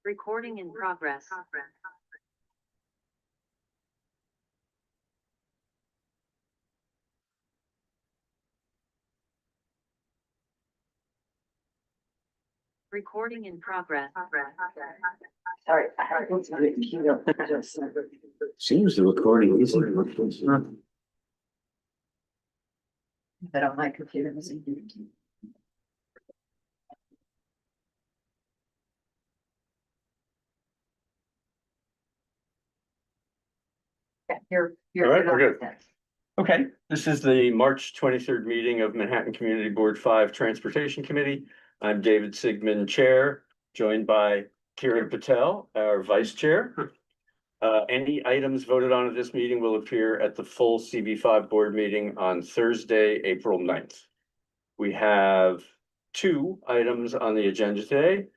Recording in progress. Recording in progress. Sorry. Seems the recording isn't. But on my computer. Yeah, you're. All right, we're good. Okay, this is the March 23rd meeting of Manhattan Community Board 5 Transportation Committee. I'm David Sigmund, Chair, joined by Kiran Patel, our Vice Chair. Any items voted on at this meeting will appear at the full CB5 board meeting on Thursday, April 9th. We have 2 items on the agenda today.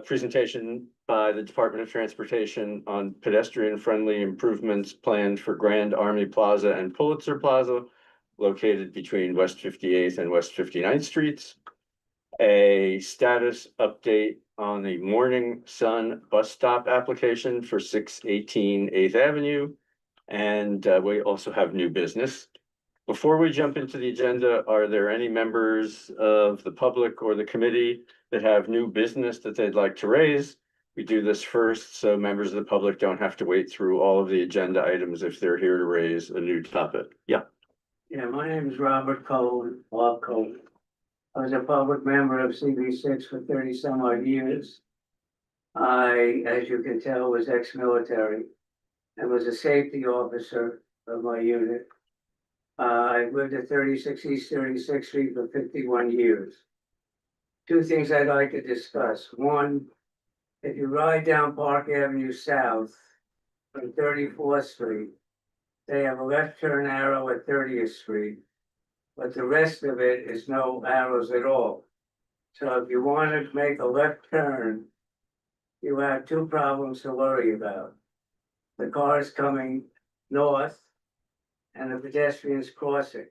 Presentation by the Department of Transportation on pedestrian-friendly improvements planned for Grand Army Plaza and Pulitzer Plaza, located between West 58th and West 59th Streets. A status update on the Morning Sun bus stop application for 618 8th Avenue. And we also have new business. Before we jump into the agenda, are there any members of the public or the committee that have new business that they'd like to raise? We do this first, so members of the public don't have to wait through all of the agenda items if they're here to raise a new topic. Yeah. Yeah, my name is Robert Cole, Bob Cole. I was a public member of CB6 for 30 some odd years. I, as you can tell, was ex-military and was a safety officer of my unit. I lived at 36 East 36th Street for 51 years. 2 things I'd like to discuss. One, if you ride down Park Avenue South from 34th Street, they have a left turn arrow at 30th Street, but the rest of it is no arrows at all. So if you want to make a left turn, you have 2 problems to worry about. The cars coming north and the pedestrians crossing,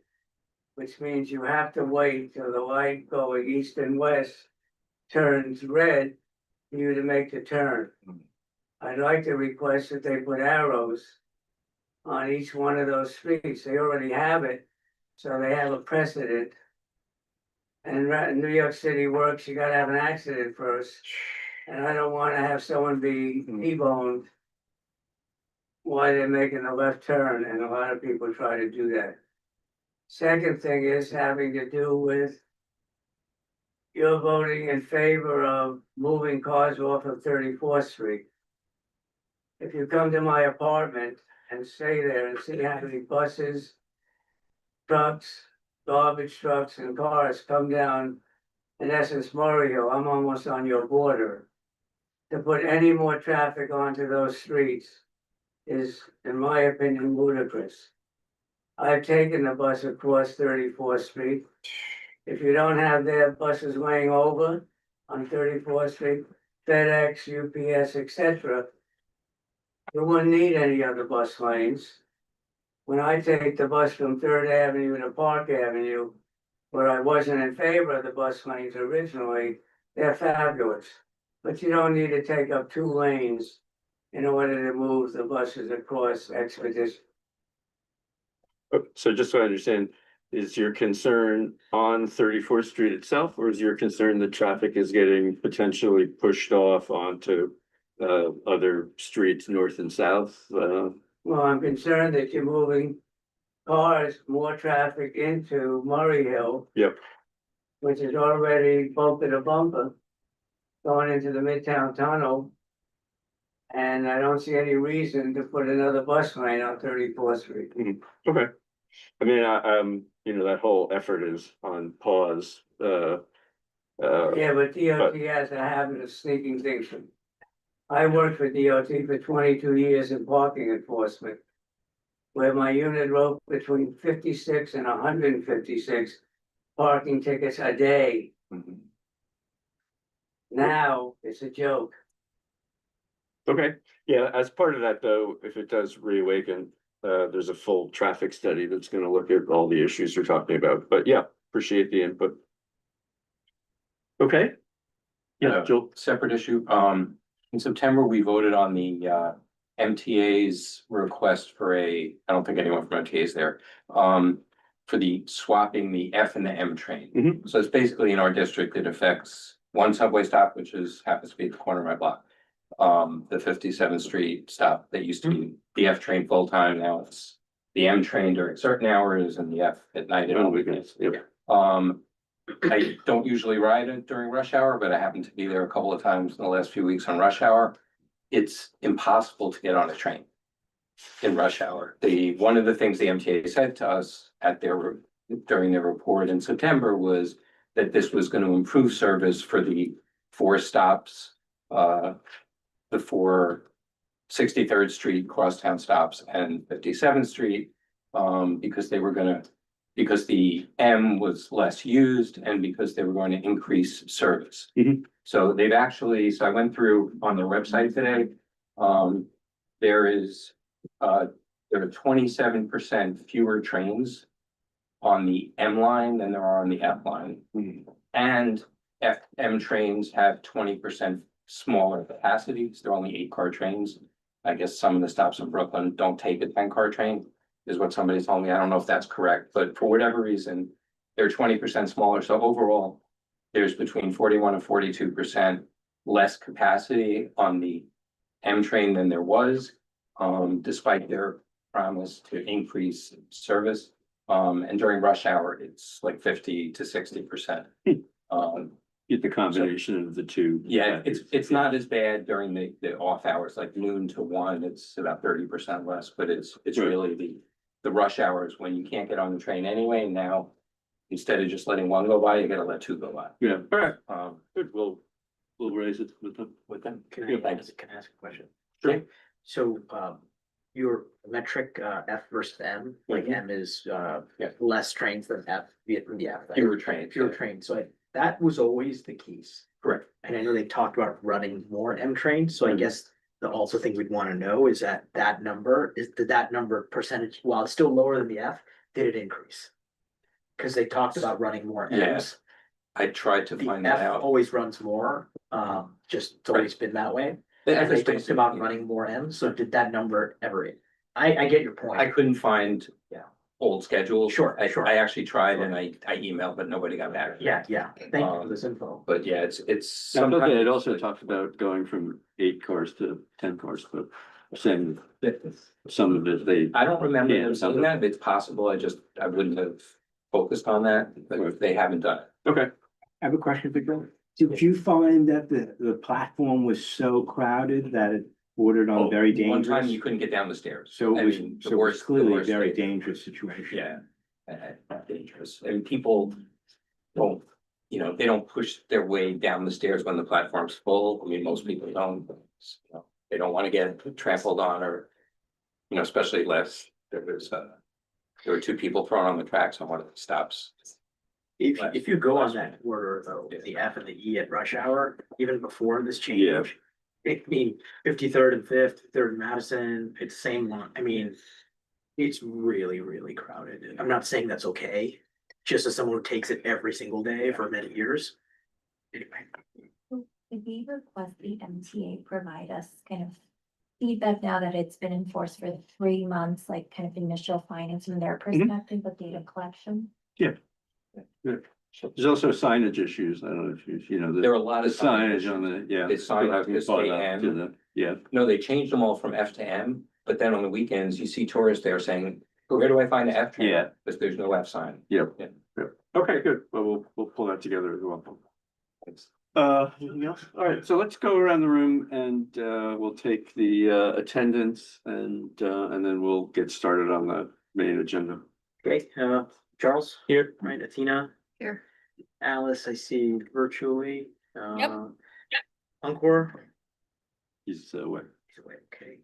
which means you have to wait till the light going east and west turns red for you to make the turn. I'd like to request that they put arrows on each one of those streets. They already have it, so they have a precedent. And in New York City works, you gotta have an accident first. And I don't wanna have someone be T-boned while they're making a left turn, and a lot of people try to do that. Second thing is having to do with you're voting in favor of moving cars off of 34th Street. If you come to my apartment and stay there and see how many buses, trucks, garbage trucks and cars come down, in essence, Murray Hill, I'm almost on your border. To put any more traffic onto those streets is, in my opinion, ludicrous. I've taken the bus across 34th Street. If you don't have their buses laying over on 34th Street, FedEx, UPS, etc., you wouldn't need any other bus lanes. When I take the bus from 3rd Avenue to Park Avenue, where I wasn't in favor of the bus lanes originally, they're fabulous. But you don't need to take up 2 lanes in order to move the buses across expedition. So just so I understand, is your concern on 34th Street itself, or is your concern that traffic is getting potentially pushed off onto other streets north and south? Well, I'm concerned that you're moving cars, more traffic into Murray Hill. Yep. Which is already bumper to bumper going into the Midtown Tunnel. And I don't see any reason to put another bus lane on 34th Street. Okay. I mean, you know, that whole effort is on pause. Yeah, but DOT has a habit of sneaking things. I worked for DOT for 22 years in parking enforcement, where my unit wrote between 56 and 156 parking tickets a day. Now it's a joke. Okay, yeah, as part of that though, if it does reawaken, there's a full traffic study that's gonna look at all the issues you're talking about, but yeah, appreciate the input. Okay. Yeah, Yeah. Joel. Separate issue. In September, we voted on the MTA's request for I don't think anyone from MTA is there. For the swapping the F and the M train. Mhm. So it's basically in our district, it affects one subway stop, which happens to be at the corner of my block. The 57th Street stop that used to be the F train full-time, now it's the M train during certain hours and the F at night and On all weekends, weekends. yep. I don't usually ride it during rush hour, but I happened to be there a couple of times in the last few weeks on rush hour. It's impossible to get on a train in rush hour. One of the things the MTA said to us during their report in September was that this was going to improve service for the 4 stops, the 4 63rd Street crosstown stops and 57th Street, because the M was less used and because they were going to increase service. Mhm. So I went through on their website today. There are 27% fewer trains on the M line than there are on the F line. Mhm. And FM trains have 20% smaller capacities. They're only 8-car trains. I guess some of the stops in Brooklyn don't take a 10-car train, is what somebody told me. I don't know if that's correct, but for whatever reason, they're 20% smaller. So overall, there's between 41 and 42% less capacity on the M train than there was, despite their promise to increase service. And during rush hour, it's like 50 to 60%. Get the combination of the two. Yeah, it's not as bad during the off hours, like noon to 1, it's about 30% less, but it's Right. really the rush hours when you can't get on the train anyway. Now, instead of just letting one go by, you gotta let 2 go by. Yeah, all right, Um, good, we'll raise it with them. with them. Can Yeah, I ask a question? Sure. Okay, so, your metric, F versus M, like Mhm. M is, Yeah. less trains than F, from the F. right? Fewer trains. Fewer yeah. trains, so that was always the case. Correct. And I know they talked about running more M trains, so I Mhm. guess the also thing we'd wanna know is that number, did that number percentage, while it's still lower than the F, did it increase? Cause they talked about running more Yeah, Ms. I tried to The find that F out. always runs more, just it's always been that way. And they talked about running more M's, so did that number ever? I get your point. I couldn't find. Yeah. Old schedules. Sure, I sure. actually tried and I emailed, but nobody got back. Yeah, thank you for this info. But yeah, it's I thought sometimes. they had also talked about going from 8 cars to 10 cars, but saying some of it, they. I don't remember Yeah, them saying something. that, it's possible, I wouldn't have focused on that, but they haven't done it. Okay, I have a question for Joe. Did you find that the platform was so crowded that it bordered on very One time dangerous? you couldn't get down the stairs. So I it was, mean, the so it was worst- the clearly a worst very case. dangerous situation. Yeah, dangerous, and people don't, they don't push their way down the stairs when the platform's full. I mean, most people don't. They don't want to get trampled on or, especially there were 2 people thrown on the tracks on one of the stops. If you go on that order though, the F and the E at rush hour, even before this change. I mean, 53rd and 5th, 3rd and Madison, it's same one, I mean. It's really, really crowded. I'm not saying that's okay, just as someone who takes it every single day for many years. Anyway. Did we request the MTA provide us kind of feedback now that it's been enforced for 3 months, like kind of initial findings from their perspective of data collection? there's also signage issues, I don't know if There are a the lot of signage on the, yeah. They still signed haven't this caught day up to M. the- Yeah, No, they changed them all from F to M, but then on the weekends, you see tourists there saying, where do I find the F train? Yeah. Because there's no F sign. okay, good, well, we'll pull that together as well. Thanks. Anything else? All right, so let's go around the room and we'll take the attendance and then we'll get started on the main agenda. Okay, Charles? Here. Right, Athena? Here. Alice, I see virtually. Encore? He's away. He's away, okay.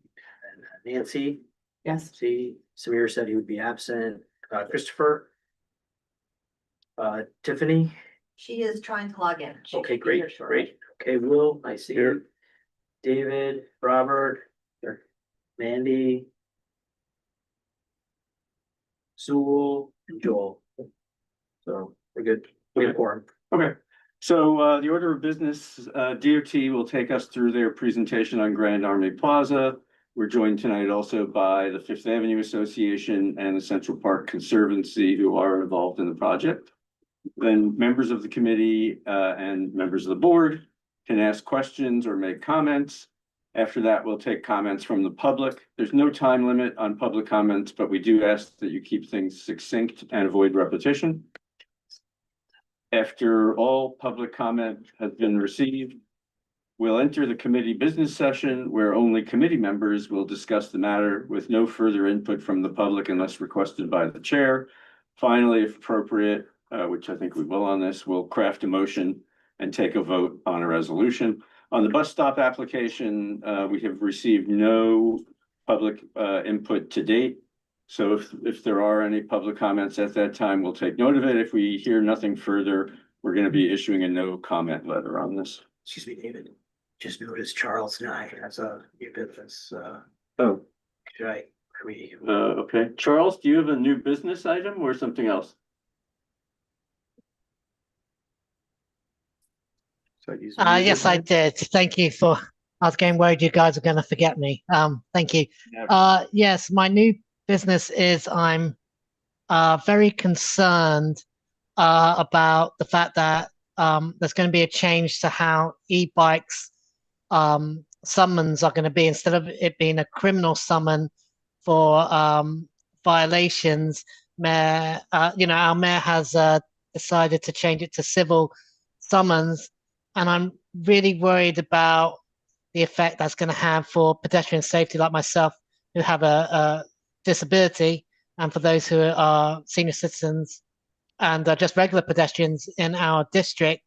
And Nancy? Yes. See, Samir said he would be absent. Christopher? Tiffany? She is trying to log in. She Okay, should be here great, shortly. great. Okay, Will, I see. Here. you. David, Robert, Mandy. Sewell, and Joel. So we're good. We have quorum. Okay, So the order of business, DOT will take us through their presentation on Grand Army Plaza. We're joined tonight also by the Fifth Avenue Association and the Central Park Conservancy, who are involved in the project. Then members of the committee and members of the board can ask questions or make comments. After that, we'll take comments from the public. There's no time limit on public comments, but we do ask that you keep things succinct and avoid repetition. After all public comment has been received, we'll enter the committee business session where only committee members will discuss the matter with no further input from the public unless requested by the chair. Finally, if appropriate, which I think we will on this, we'll craft a motion and take a vote on a resolution. On the bus stop application, we have received no public input to date. So if there are any public comments at that time, we'll take note of it. If we hear nothing further, we're going to be issuing a no comment letter on this. Excuse me, David. Just noticed Charles and I has a new business. Oh, Should we? okay. Charles, do you have a new business item or something else? Yes, I did. Thank you for, I was getting worried you guys are going to forget me. Thank you. Yes, my new business is I'm very concerned about the fact that there's going to be a change to how e-bikes summons are going to be. Instead of it being a criminal summon for violations, our mayor has decided to change it to civil summons. And I'm really worried about the effect that's going to have for pedestrian safety like myself, who have a disability, and for those who are senior citizens and just regular pedestrians in our district.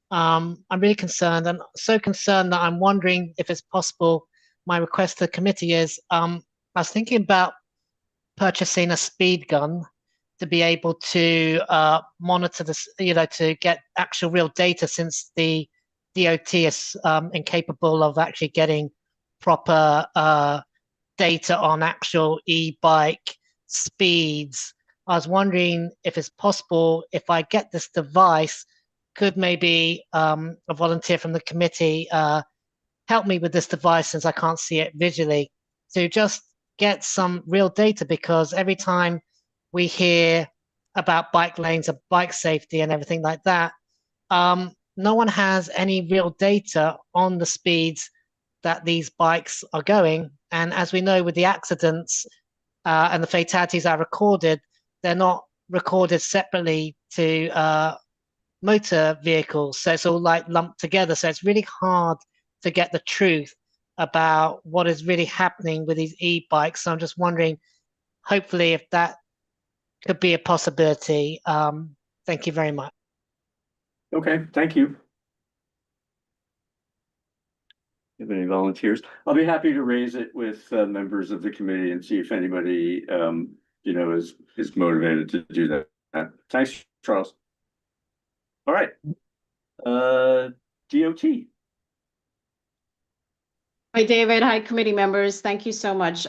I'm really concerned, and so concerned that I'm wondering if it's possible. My request to the committee is, I was thinking about purchasing a speed gun to be able to monitor this, to get actual real data, since the DOT is incapable of actually getting proper data on actual e-bike speeds. I was wondering if it's possible, if I get this device, could maybe a volunteer from the committee help me with this device, since I can't see it visually, to just get some real data, because every time we hear about bike lanes and bike safety and everything like that, no one has any real data on the speeds that these bikes are going. And as we know, with the accidents and the fatalities that are recorded, they're not recorded separately to motor vehicles. So it's all like lumped together. So it's really hard to get the truth about what is really happening with these e-bikes. So I'm just wondering, hopefully, if that could be a possibility. Thank you very much. Okay, thank you. Have any volunteers? I'll be happy to raise it with members of the committee and see if anybody, is motivated to do that. Thanks, Charles. All right. DOT. Hi, David. Hi, committee members. Thank you so much.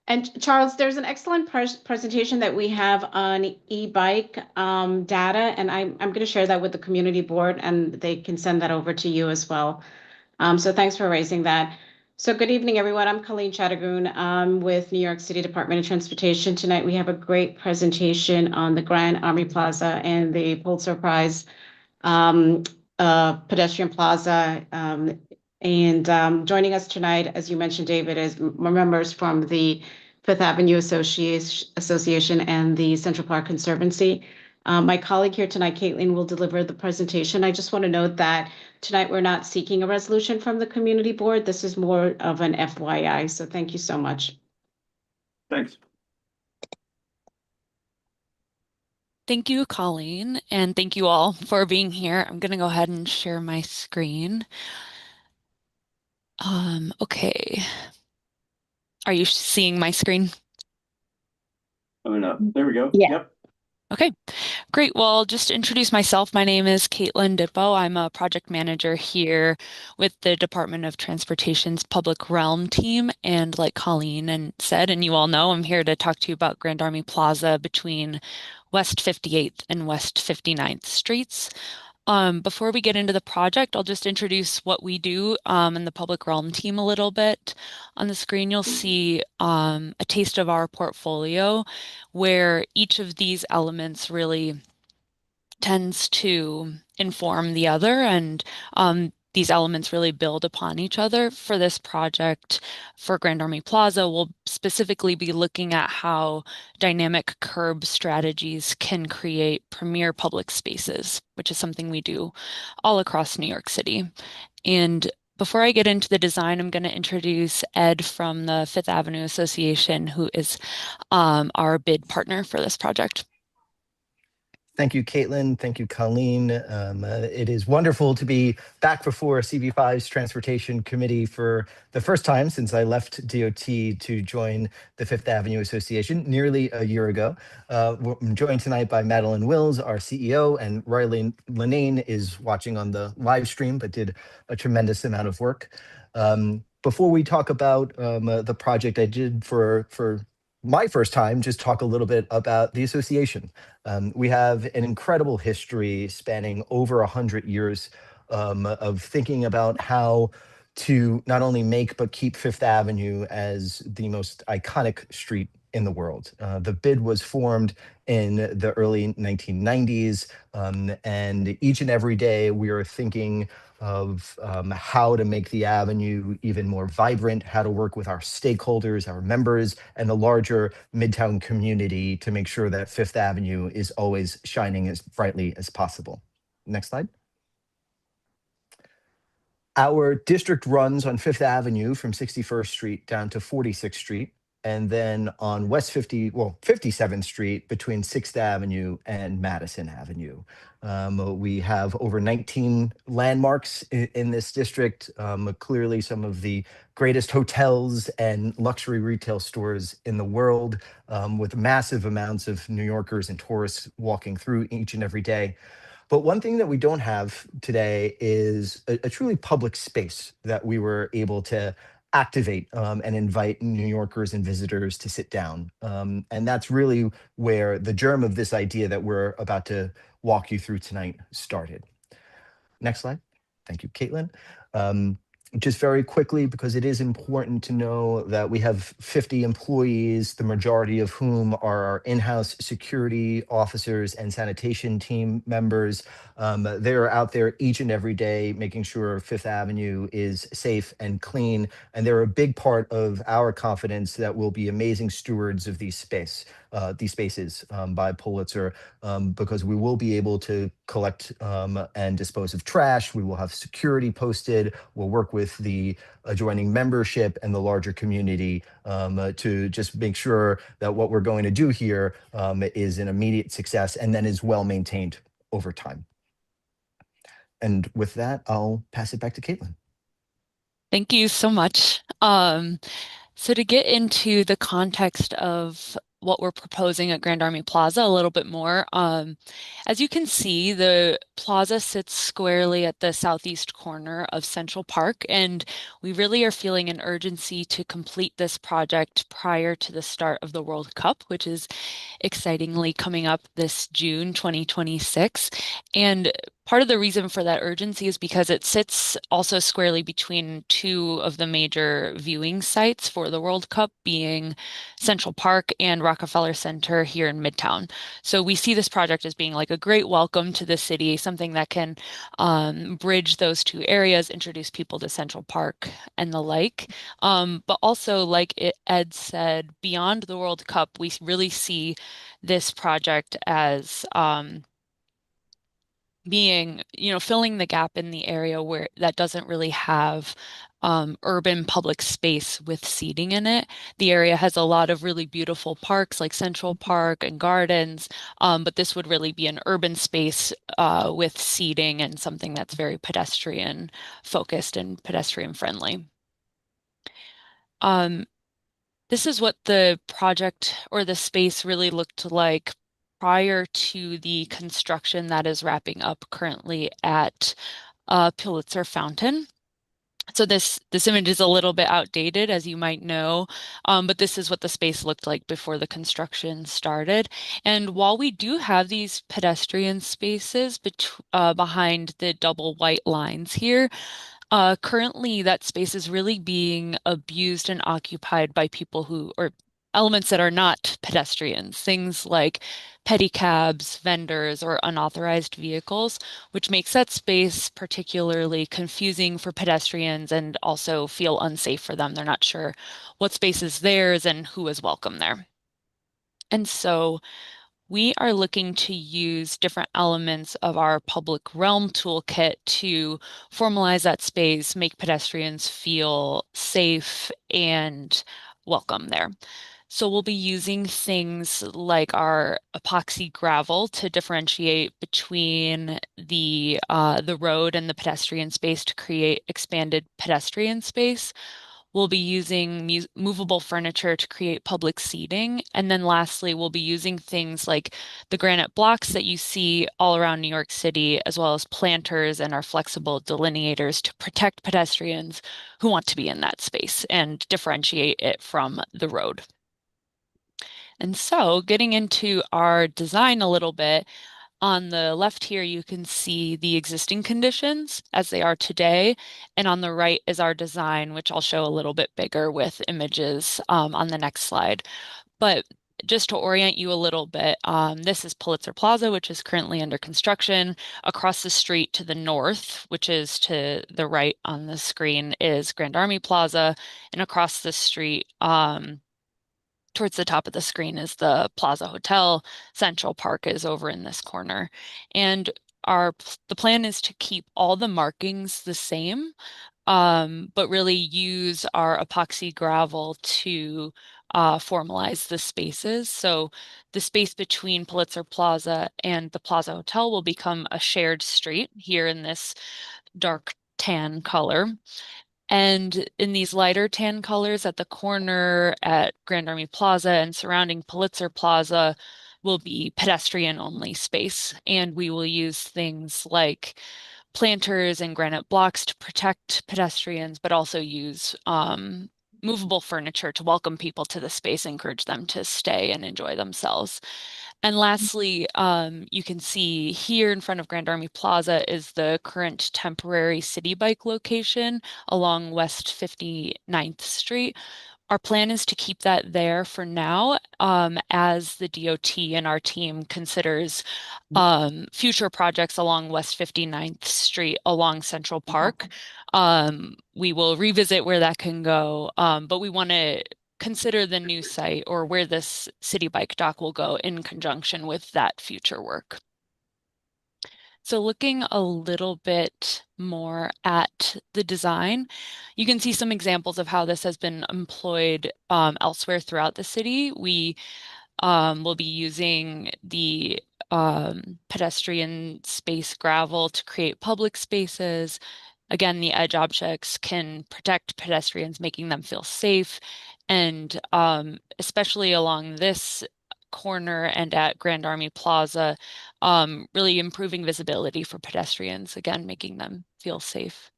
And Charles, there's an excellent presentation that we have on e-bike data, and I'm going to share that with the community board, and they can send that over to you as well. So thanks for raising that. So good evening, everyone. I'm Colleen Chattergoon with New York City Department of Transportation. Tonight we have a great presentation on the Grand Army Plaza and the Pulitzer Prize pedestrian plaza. And joining us tonight, as you mentioned, David, is members from the Fifth Avenue Association and the Central Park Conservancy. My colleague here tonight, Caitlin, will deliver the presentation. I just want to note that tonight we're not seeking a resolution from the community board. This is more of an FYI. So thank you so much. Thanks. Thank you, Colleen, and thank you all for being here. I'm going to go ahead and share my screen. Okay. Are you seeing my screen? Coming up. There we go. Yeah. Yep. Okay, great. Well, just to introduce myself, my name is Caitlin Dippo. I'm a project manager here with the Department of Transportation's Public Realm team. And like Colleen said, and you all know, I'm here to talk to you about Grand Army Plaza between West 58th and West 59th Streets. Before we get into the project, I'll just introduce what we do and the Public Realm team a little bit. On the screen, you'll see a taste of our portfolio, where each of these elements really tends to inform the other, and these elements really build upon each other. For this project, for Grand Army Plaza, we'll specifically be looking at how dynamic curb strategies can create premier public spaces, which is something we do all across New York City. And before I get into the design, I'm going to introduce Ed from the Fifth Avenue Association, who is our bid partner for this project. Thank you, Caitlin. Thank you, Colleen. It is wonderful to be back before CV5's Transportation Committee for the first time since I left DOT to join the Fifth Avenue Association nearly a year ago. I'm joined tonight by Madeline Wills, our CEO, and Riley Linane is watching on the live stream, but did a tremendous amount of work. Before we talk about the project, I did for my first time just talk a little bit about the association. We have an incredible history spanning over 100 years of thinking about how to not only make but keep Fifth Avenue as the most iconic street in the world. The bid was formed in the early 1990s, and each and every day we are thinking of how to make the avenue even more vibrant, how to work with our stakeholders, our members, and the larger Midtown community to make sure that Fifth Avenue is always shining as brightly as possible. Next slide. Our district runs on Fifth Avenue from 61st Street down to 46th Street, and then on 57th Street between 6th Avenue and Madison Avenue. We have over 19 landmarks in this district, clearly some of the greatest hotels and luxury retail stores in the world, with massive amounts of New Yorkers and tourists walking through each and every day. But one thing that we don't have today is a truly public space that we were able to activate and invite New Yorkers and visitors to sit down. And that's really where the germ of this idea that we're about to walk you through tonight started. Next slide. Thank you, Caitlin. Just very quickly, because it is important to know that we have 50 employees, the majority of whom are our in-house security officers and sanitation team members. They are out there each and every day making sure Fifth Avenue is safe and clean, and they're a big part of our confidence that we'll be amazing stewards of these spaces by Pulitzer, because we will be able to collect and dispose of trash. We will have security posted. We'll work with the adjoining membership and the larger community to just make sure that what we're going to do here is an immediate success and then is well maintained over time. And with that, I'll pass it back to Caitlin. Thank you so much. So to get into the context of what we're proposing at Grand Army Plaza a little bit more, as you can see, the plaza sits squarely at the southeast corner of Central Park, and we really are feeling an urgency to complete this project prior to the start of the World Cup, which is excitingly coming up this June 2026. And part of the reason for that urgency is because it sits also squarely between two of the major viewing sites for the World Cup, being Central Park and Rockefeller Center here in Midtown. So we see this project as being like a great welcome to the city, something that can bridge those two areas, introduce people to Central Park and the like. But also, like Ed said, beyond the World Cup, we really see this project as being, filling the gap in the area where that doesn't really have urban public space with seating in it. The area has a lot of really beautiful parks like Central Park and gardens, but this would really be an urban space with seating and something that's very pedestrian focused and pedestrian friendly. This is what the project or the space really looked like prior to the construction that is wrapping up currently at Pulitzer Fountain. So this image is a little bit outdated, as you might know, but this is what the space looked like before the construction started. And while we do have these pedestrian spaces behind the double white lines here, currently that space is really being abused and occupied by people who, or elements that are not pedestrians, things like pedicabs, vendors, or unauthorized vehicles, which makes that space particularly confusing for pedestrians and also feel unsafe for them. They're not sure what space is theirs and who is welcome there. And so we are looking to use different elements of our public realm toolkit to formalize that space, make pedestrians feel safe and welcome there. So we'll be using things like our epoxy gravel to differentiate between the road and the pedestrian space to create expanded pedestrian space. We'll be using movable furniture to create public seating. And then lastly, we'll be using things like the granite blocks that you see all around New York City, as well as planters and our flexible delineators to protect pedestrians who want to be in that space and differentiate it from the road. And so getting into our design a little bit, on the left here, you can see the existing conditions as they are today. And on the right is our design, which I'll show a little bit bigger with images on the next slide. But just to orient you a little bit, this is Pulitzer Plaza, which is currently under construction. Across the street to the north, which is to the right on the screen, is Grand Army Plaza. And across the street, towards the top of the screen is the Plaza Hotel. Central Park is over in this corner. And the plan is to keep all the markings the same, but really use our epoxy gravel to formalize the spaces. So the space between Pulitzer Plaza and the Plaza Hotel will become a shared street here in this dark tan color. And in these lighter tan colors at the corner at Grand Army Plaza and surrounding Pulitzer Plaza will be pedestrian only space. And we will use things like planters and granite blocks to protect pedestrians, but also use movable furniture to welcome people to the space, encourage them to stay and enjoy themselves. And lastly, you can see here in front of Grand Army Plaza is the current temporary city bike location along West 59th Street. Our plan is to keep that there for now, as the DOT and our team considers future projects along West 59th Street along Central Park. We will revisit where that can go, but we want to consider the new site or where this city bike dock will go in conjunction with that future work. So looking a little bit more at the design, you can see some examples of how this has been employed elsewhere throughout the city. We will be using the pedestrian space gravel to create public spaces. Again, the edge objects can protect pedestrians, making them feel safe. And especially along this corner and at Grand Army Plaza, really improving visibility for pedestrians, again, making them feel safe.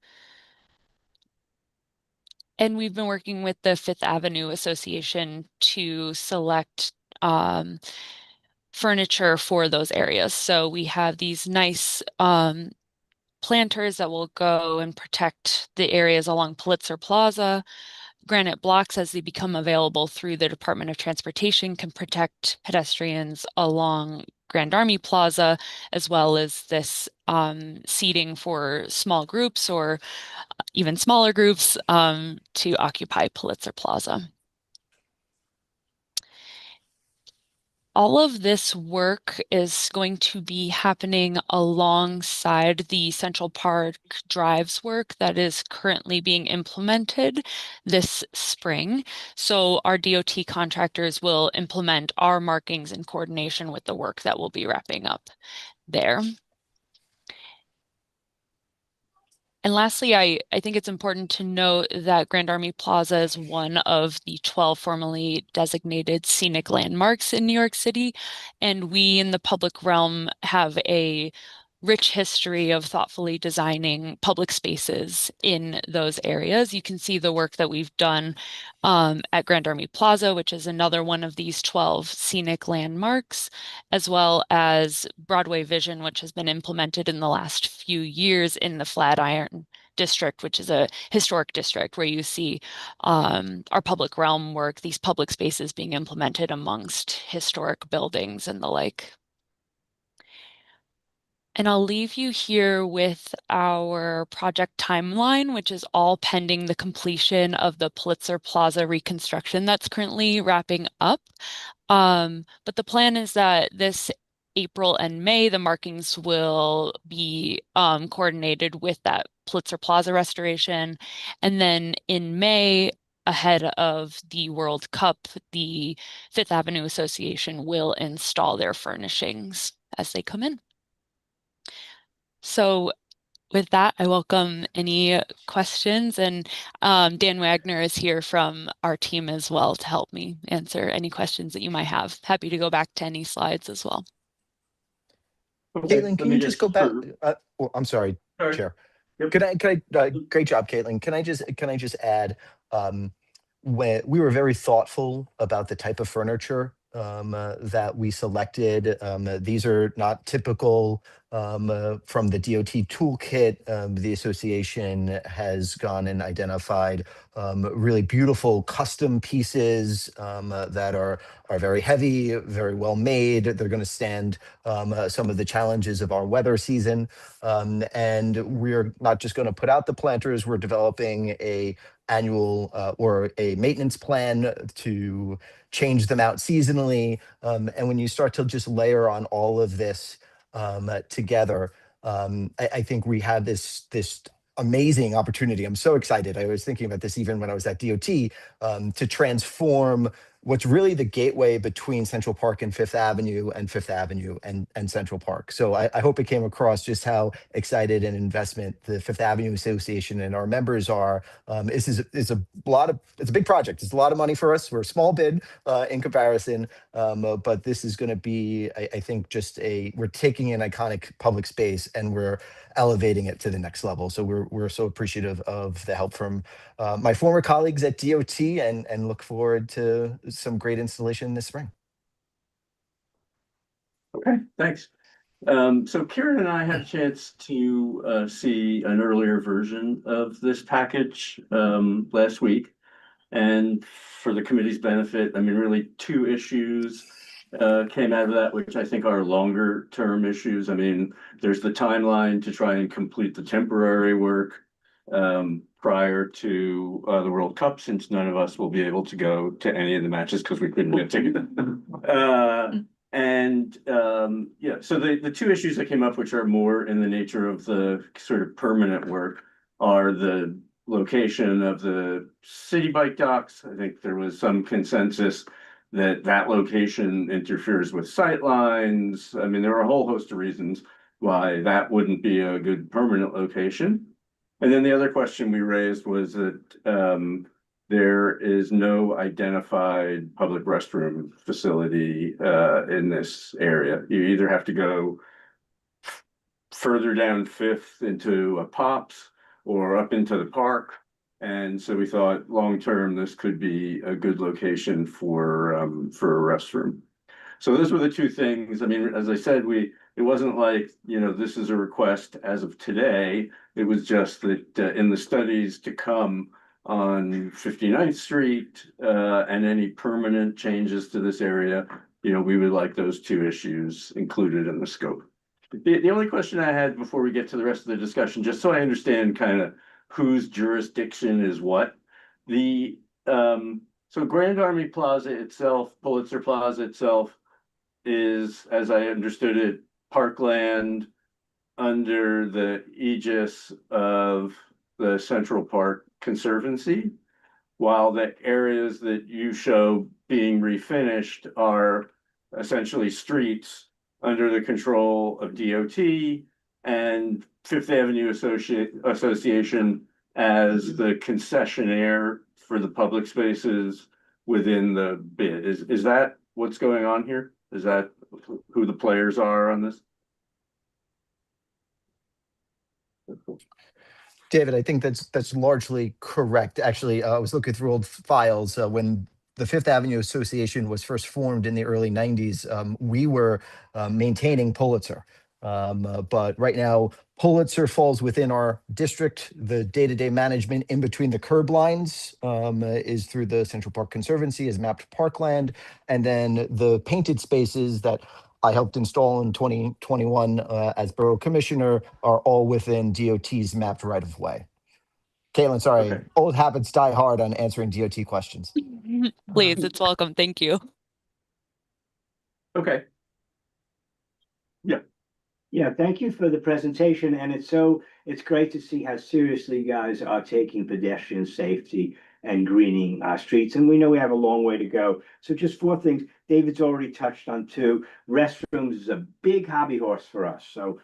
And we've been working with the Fifth Avenue Association to select furniture for those areas. So we have these nice planters that will go and protect the areas along Pulitzer Plaza. Granite blocks, as they become available through the Department of Transportation, can protect pedestrians along Grand Army Plaza, as well as this seating for small groups or even smaller groups to occupy Pulitzer Plaza. All of this work is going to be happening alongside the Central Park Drives work that is currently being implemented this spring. So our DOT contractors will implement our markings in coordination with the work that will be wrapping up there. And lastly, I think it's important to note that Grand Army Plaza is one of the 12 formally designated scenic landmarks in New York City. And we in the public realm have a rich history of thoughtfully designing public spaces in those areas. You can see the work that we've done at Grand Army Plaza, which is another one of these 12 scenic landmarks, as well as Broadway Vision, which has been implemented in the last few years in the Flatiron District, which is a historic district where you see our public realm work, these public spaces being implemented amongst historic buildings and the like. And I'll leave you here with our project timeline, which is all pending the completion of the Pulitzer Plaza reconstruction that's currently wrapping up. But the plan is that this April and May, the markings will be coordinated with that Pulitzer Plaza restoration. And then in May, ahead of the World Cup, the Fifth Avenue Association will install their furnishings as they come in. So with that, I welcome any questions, and Dan Wagner is here from our team as well to help me answer any questions that you might have. Happy to go back to any slides as well. Okay, Caitlin, can you just go back? I'm sorry, Sorry. Chair. Yep. Could I, great job, Caitlin. Can I just add, when we were very thoughtful about the type of furniture that we selected. These are not typical from the DOT toolkit. The association has gone and identified really beautiful custom pieces that are very heavy, very well made. They're going to stand some of the challenges of our weather season. And we're not just going to put out the planters, we're developing a annual or a maintenance plan to change them out seasonally. And when you start to just layer on all of this together, I think we have this amazing opportunity. I'm so excited. I was thinking about this even when I was at DOT, to transform what's really the gateway between Central Park and Fifth Avenue and Fifth Avenue and Central Park. So I hope it came across just how excited and investment the Fifth Avenue Association and our members are. This is a big project. It's a lot of money for us. We're a small bid in comparison, but this is going to be, I think, we're taking an iconic public space and we're elevating it to the next level. So we're so appreciative of the help from my former colleagues at DOT and look forward to some great installation this spring. Okay, thanks. So Kieran and I had a chance to see an earlier version of this package last week. And for the committee's benefit, I mean, really two issues came out of that, which I think are longer term issues. I mean, there's the timeline to try and complete the temporary work prior to the World Cup, since none of us will be able to go to any of the matches because we couldn't get tickets. Yeah, so the two issues that came up, which are more in the nature of the sort of permanent work, are the location of the city bike docks. I think there was some consensus that that location interferes with sight lines. I mean, there are a whole host of reasons why that wouldn't be a good permanent location. And then the other question we raised was that there is no identified public restroom facility in this area. You either have to go further down Fifth into a Pops or up into the park. And so we thought long-term, this could be a good location for a restroom. So those were the two things. I mean, as I said, it wasn't like, this is a request as of today. It was just that in the studies to come on 59th Street and any permanent changes to this area, we would like those two issues included in the scope. The only question I had before we get to the rest of the discussion, just so I understand kind of whose jurisdiction is what. So Grand Army Plaza itself, Pulitzer Plaza itself, is, as I understood it, parkland under the aegis of the Central Park Conservancy, while the areas that you show being refinished are essentially streets under the control of DOT and Fifth Avenue Association as the concessionaire for the public spaces within the bid. Is that what's going on here? Is that who the players are on this? David, I think that's largely correct. Actually, I was looking through old files when the Fifth Avenue Association was first formed in the early 90s. We were maintaining Pulitzer. But right now, Pulitzer falls within our district. The day-to-day management in between the curb lines is through the Central Park Conservancy as mapped parkland. And then the painted spaces that I helped install in 2021 as Borough Commissioner are all within DOT's mapped right-of-way. Caitlin, sorry, Okay. old habits die hard on answering DOT questions. Please, it's welcome. Thank you. Okay. Yeah, thank you for the presentation, and it's great to see how seriously you guys are taking pedestrian safety and greening our streets, and we know we have a long way to go. So just 4 things, David's already touched on 2. Restrooms is a big hobby horse for us, so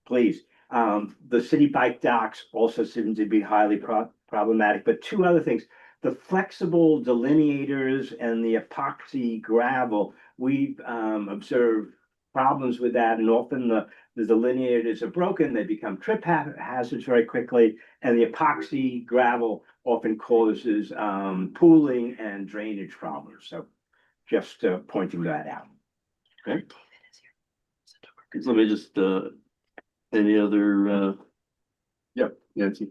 please. The city bike docks also seem to be highly problematic, but 2 other things. The flexible delineators and the epoxy gravel, we've observed problems with that, and often the delineators are broken, they become trip hazards very quickly, and the epoxy gravel often causes pooling and drainage problems. So just pointing that out. Okay. Let me just, any other, yep, Nancy.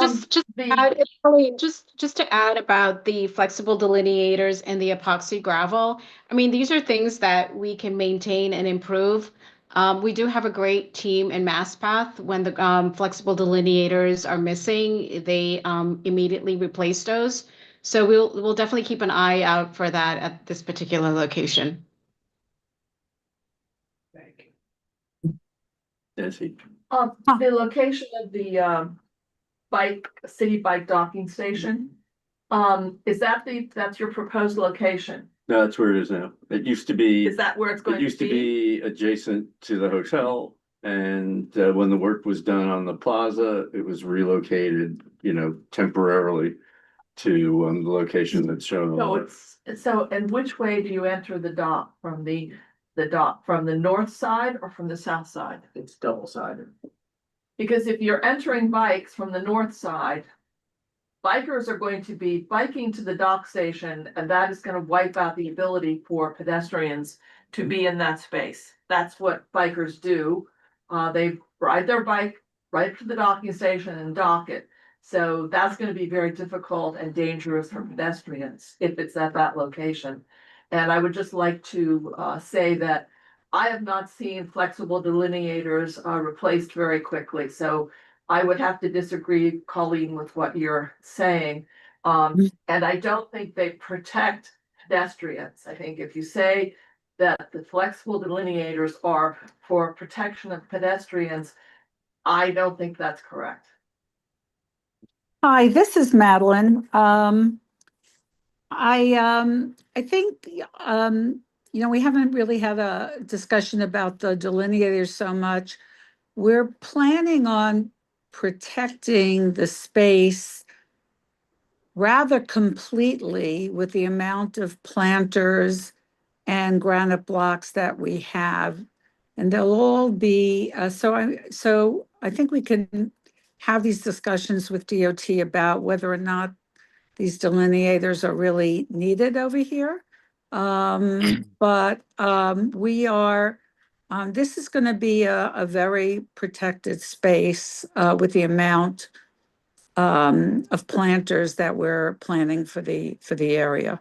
Just add, Emily, just to add about the flexible delineators and the epoxy gravel. I mean, these are things that we can maintain and improve. We do have a great team in MassPath. When the flexible delineators are missing, they immediately replace those. So we'll definitely keep an eye out for that at this particular location. Thank you. Nancy. The location of the city bike docking station, that's your proposed location? No, that's where it is now. It used to be. Is that where it's going It to be? used to be adjacent to the hotel, and when the work was done on the plaza, it was relocated, temporarily to the location that's shown. And which way do you enter the dock from the dock, from the north side or from the south side? It's double-sided. Because if you're entering bikes from the north side, bikers are going to be biking to the dock station, and that is going to wipe out the ability for pedestrians to be in that space. That's what bikers do. They ride their bike right to the docking station and dock it. So that's going to be very difficult and dangerous for pedestrians if it's at that location. And I would just like to say that I have not seen flexible delineators replaced very quickly. So I would have to disagree, Colleen, with what you're saying. And I don't think they protect pedestrians. I think if you say that the flexible delineators are for protection of pedestrians, I don't think that's correct. Hi, this is Madeline. I think, we haven't really had a discussion about the delineators so much. We're planning on protecting the space rather completely with the amount of planters and granite blocks that we have. And they'll all be, so I think we can have these discussions with DOT about whether or not these delineators are really needed over here. But we are, this is going to be a very protected space with the amount of planters that we're planning for the area.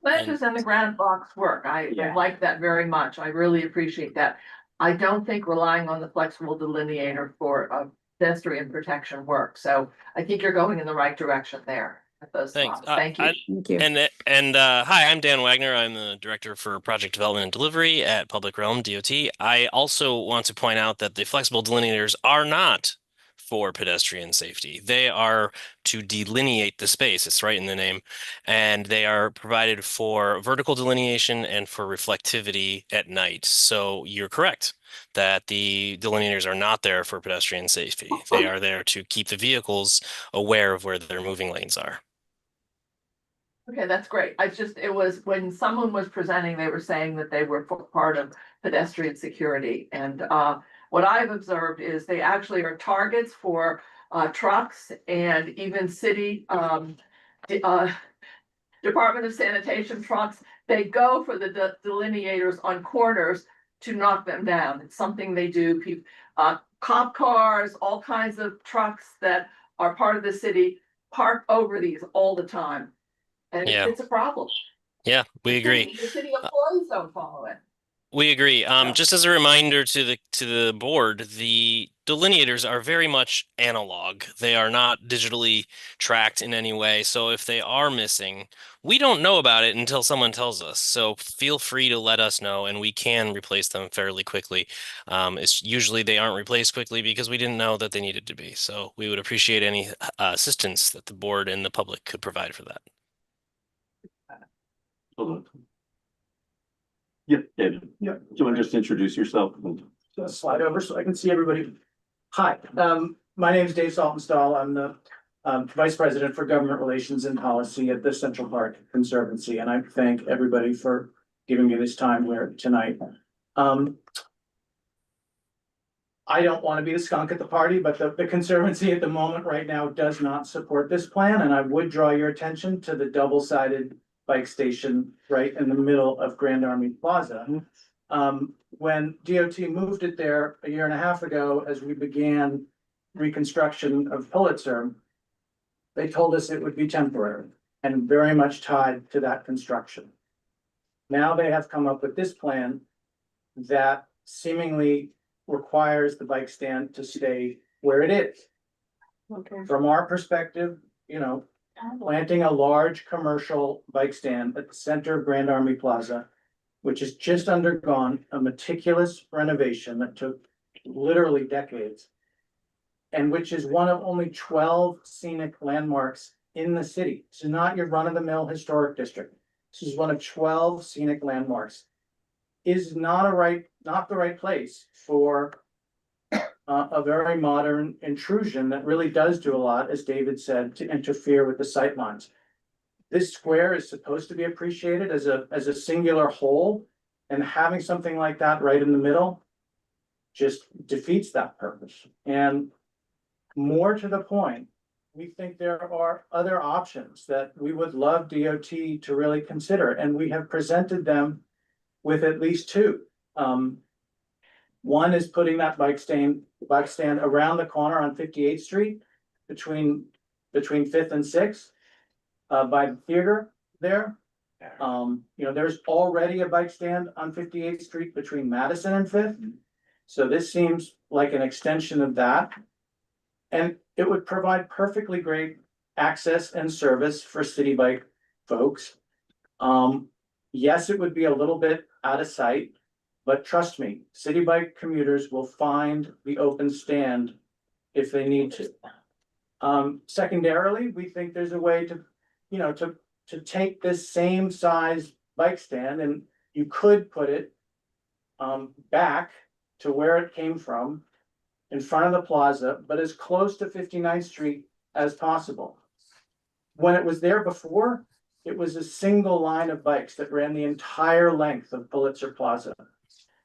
Planters and the granite blocks work. I like that very much. I really appreciate that. I don't think relying on the flexible delineator for pedestrian protection works. So I think you're going in the right direction there at those Thanks. spots. Thank you. Thank you. And hi, I'm Dan Wagner. I'm the Director for Project Development and Delivery at Public Realm DOT. I also want to point out that the flexible delineators are not for pedestrian safety. They are to delineate the space. It's right in the name. And they are provided for vertical delineation and for reflectivity at night. So you're correct that the delineators are not there for pedestrian safety. They are there to keep the vehicles aware of where their moving lanes are. Okay, that's great. It was when someone was presenting, they were saying that they were part of pedestrian security. And what I've observed is they actually are targets for trucks and even city Department of Sanitation trucks. They go for the delineators on corners to knock them down. It's something they do. Cop cars, all kinds of trucks that are part of the city park over these all the time. And Yeah. it's a problem. Yeah, we agree. The city employees don't follow it. We agree. Just as a reminder to the board, the delineators are very much analog. They are not digitally tracked in any way. So if they are missing, we don't know about it until someone tells us. So feel free to let us know, and we can replace them fairly quickly. It's usually they aren't replaced quickly because we didn't know that they needed to be. So we would appreciate any assistance that the board and the public could provide for that. Yeah, David. Yeah. Do you want to just introduce yourself? Slide over so I can see everybody. Hi, my name is Dave Saltonstall. I'm the Vice President for Government Relations and Policy at the Central Park Conservancy, and I thank everybody for giving me this time here tonight. I don't want to be the skunk at the party, but the Conservancy at the moment right now does not support this plan, and I would draw your attention to the double-sided bike station right in the middle of Grand Army Plaza. When DOT moved it there a year and a half ago, as we began reconstruction of Pulitzer, they told us it would be temporary and very much tied to that construction. Now they have come up with this plan that seemingly requires the bike stand to stay where it is. Okay. From our perspective, you know, planting a large commercial bike stand at the center of Grand Army Plaza, which has just undergone a meticulous renovation that took literally decades, and which is one of only 12 scenic landmarks in the city. This is not your run-of-the-mill historic district. This is one of 12 scenic landmarks. Is not the right place for a very modern intrusion that really does do a lot, as David said, to interfere with the sightlines. This square is supposed to be appreciated as a singular whole, and having something like that right in the middle just defeats that purpose. And more to the point, we think there are other options that we would love DOT to really consider, and we have presented them with at least two. One is putting that bike stand around the corner on 58th Street between 5th and 6th, by the theater there. You know, there's already a bike stand on 58th Street between Madison and 5th. So this seems like an extension of that. And it would provide perfectly great access and service for city bike folks. Yes, it would be a little bit out of sight, but trust me, city bike commuters will find the open stand if they need to. Secondarily, we think there's a way to, you know, to take this same size bike stand, and you could put it back to where it came from in front of the plaza, but as close to 59th Street as possible. When it was there before, it was a single line of bikes that ran the entire length of Pulitzer Plaza.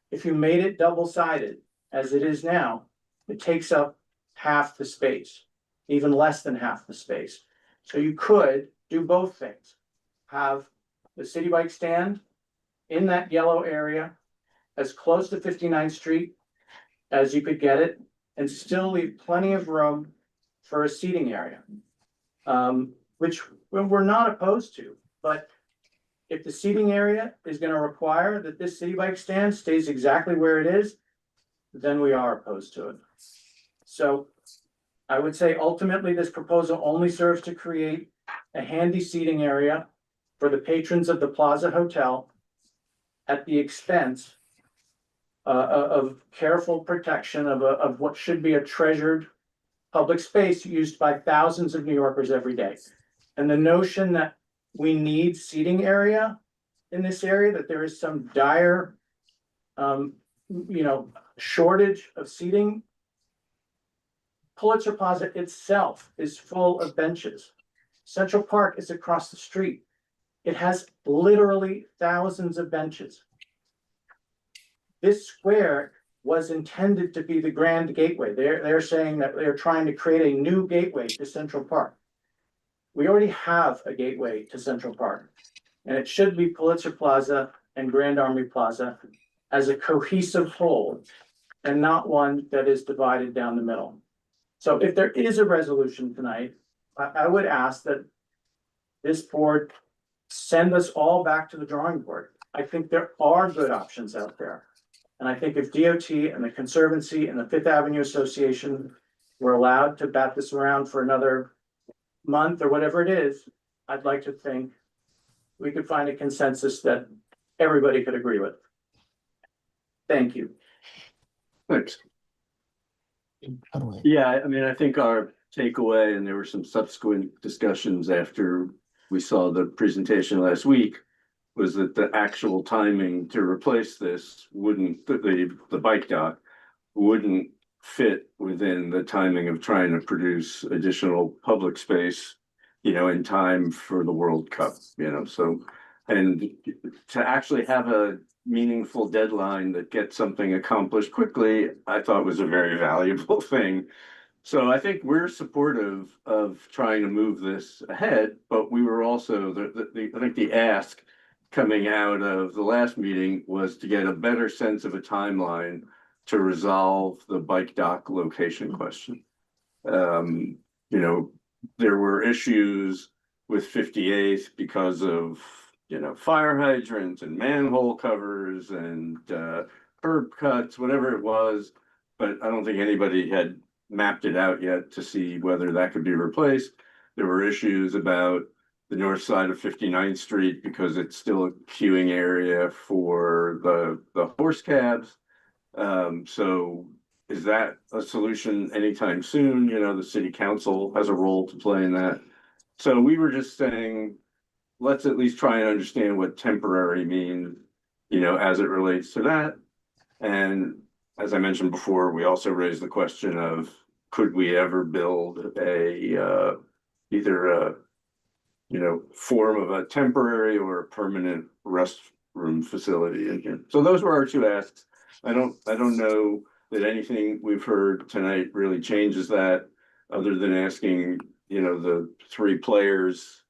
If you made it double-sided, as it is now, it takes up half the space, even less than half the space. So you could do both things. Have the city bike stand in that yellow area, as close to 59th Street as you could get it, and still leave plenty of room for a seating area. Which we're not opposed to, but if the seating area is going to require that this city bike stand stays exactly where it is, then we are opposed to it. So I would say ultimately this proposal only serves to create a handy seating area for the patrons of the Plaza Hotel at the expense of careful protection of what should be a treasured public space used by thousands of New Yorkers every day. And the notion that we need seating area in this area, that there is some dire, shortage of seating. Pulitzer Plaza itself is full of benches. Central Park is across the street. It has literally thousands of benches. This square was intended to be the Grand Gateway. They're saying that they're trying to create a new gateway to Central Park. We already have a gateway to Central Park, and it should be Pulitzer Plaza and Grand Army Plaza as a cohesive whole and not one that is divided down the middle. So if there is a resolution tonight, I would ask that this board send us all back to the drawing board. I think there are good options out there. And I think if DOT and the Conservancy and the Fifth Avenue Association were allowed to bat this around for another month or whatever it is, I'd like to think we could find a consensus that everybody could agree with. Thank you. Thanks. Yeah, I mean, I think our takeaway, and there were some subsequent discussions after we saw the presentation last week, was that the actual timing to replace this wouldn't, the bike dock wouldn't fit within the timing of trying to produce additional public space, you know, in time for the World Cup, you know, so, and to actually have a meaningful deadline that gets something accomplished quickly, I thought was a very valuable thing. So I think we're supportive of trying to move this ahead, but we were also, I think the ask coming out of the last meeting was to get a better sense of a timeline to resolve the bike dock location question. You know, there were issues with 58th because of, you know, fire hydrants and manhole covers and curb cuts, whatever it was. But I don't think anybody had mapped it out yet to see whether that could be replaced. There were issues about the north side of 59th Street because it's still a queuing area for the horse cabs. So is that a solution anytime soon? You know, the city council has a role to play in that. So we were just saying, let's at least try and understand what temporary means, you know, as it relates to that. And as I mentioned before, we also raised the question of, could we ever build a, either a, you know, form of a temporary or a permanent restroom facility in here? So those were our two asks. I don't know that anything we've heard tonight really changes that, other than asking, you know, the three players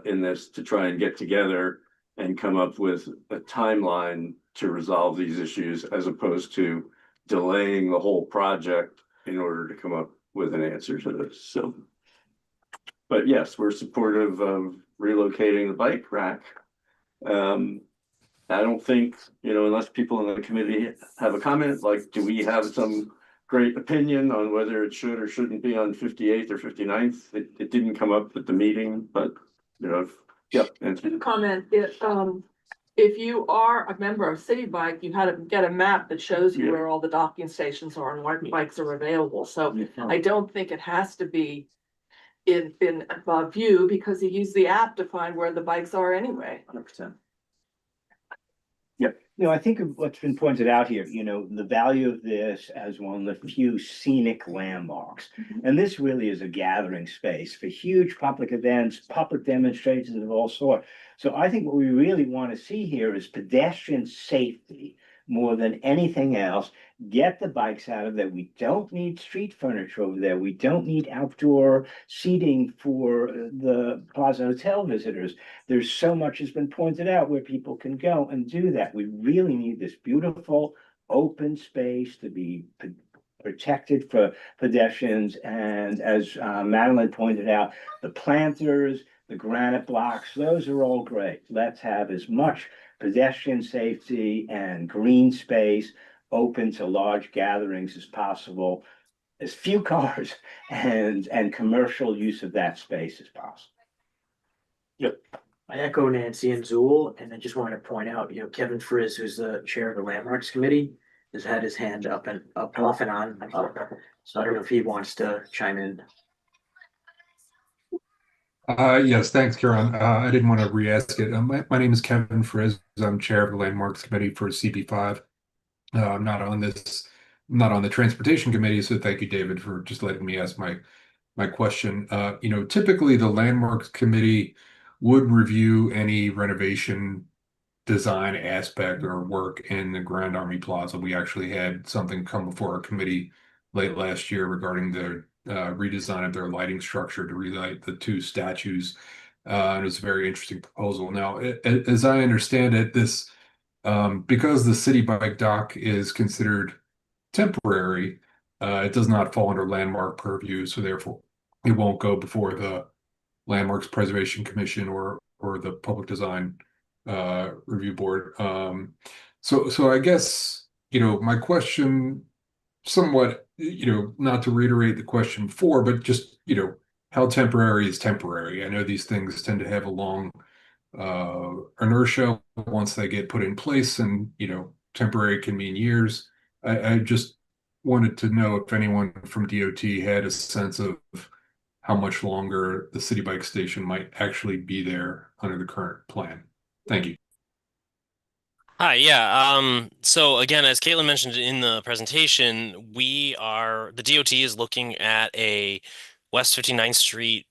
in this to try and get together and come up with a timeline to resolve these issues, as opposed to delaying the whole project in order to come up with an answer to this. So, but yes, we're supportive of relocating the bike rack. I don't think, you know, unless people in the committee have a comment, like, do we have some great opinion on whether it should or shouldn't be on 58th or 59th? It didn't come up at the meeting, but, you know, yep. And Comment, if you are a member of City Bike, you had to get a map that shows you where all the docking stations are and what bikes are available. So I don't think it has to be in view, because you use the app to find where the bikes are anyway. 100%. You know, I think of what's been pointed out here, you know, the value of this as one of the few scenic landmarks. And this really is a gathering space for huge public events, public demonstrations of all sorts. So I think what we really want to see here is pedestrian safety more than anything else. Get the bikes out of there. We don't need street furniture over there. We don't need outdoor seating for the Plaza Hotel visitors. There's so much has been pointed out where people can go and do that. We really need this beautiful open space to be protected for pedestrians. And as Madeline pointed out, the planters, the granite blocks, those are all great. Let's have as much pedestrian safety and green space open to large gatherings as possible, as few cars and commercial use of that space as possible. Yep. I echo Nancy and Zool, and I just wanted to point out, you know, Kevin Frizz, who's the chair of the Landmarks Committee, has had his hand up off and on. So I don't know if he wants to chime in. Yes, thanks, Karen. I didn't want to re-ask it. My name is Kevin Frizz. I'm chair of the Landmarks Committee for CB5. I'm not on the Transportation Committee, so thank you, David, for just letting me ask my question. You know, typically the Landmarks Committee would review any renovation design aspect or work in the Grand Army Plaza. We actually had something come before our committee late last year regarding the redesign of their lighting structure to relight the two statues. And it was a very interesting proposal. Now, as I understand it, this because the city bike dock is considered temporary, it does not fall under landmark purview, so therefore it won't go before the Landmarks Preservation Commission or the Public Design Review Board. So I guess, my question somewhat, not to reiterate the question before, but just, how temporary is temporary? I know these things tend to have a long inertia once they get put in place, and, temporary can mean years. I just wanted to know if anyone from DOT had a sense of how much longer the city bike station might actually be there under the current plan. Thank you. Hi, yeah. So again, as Caitlin mentioned in the presentation, the DOT is looking at a West 59th Street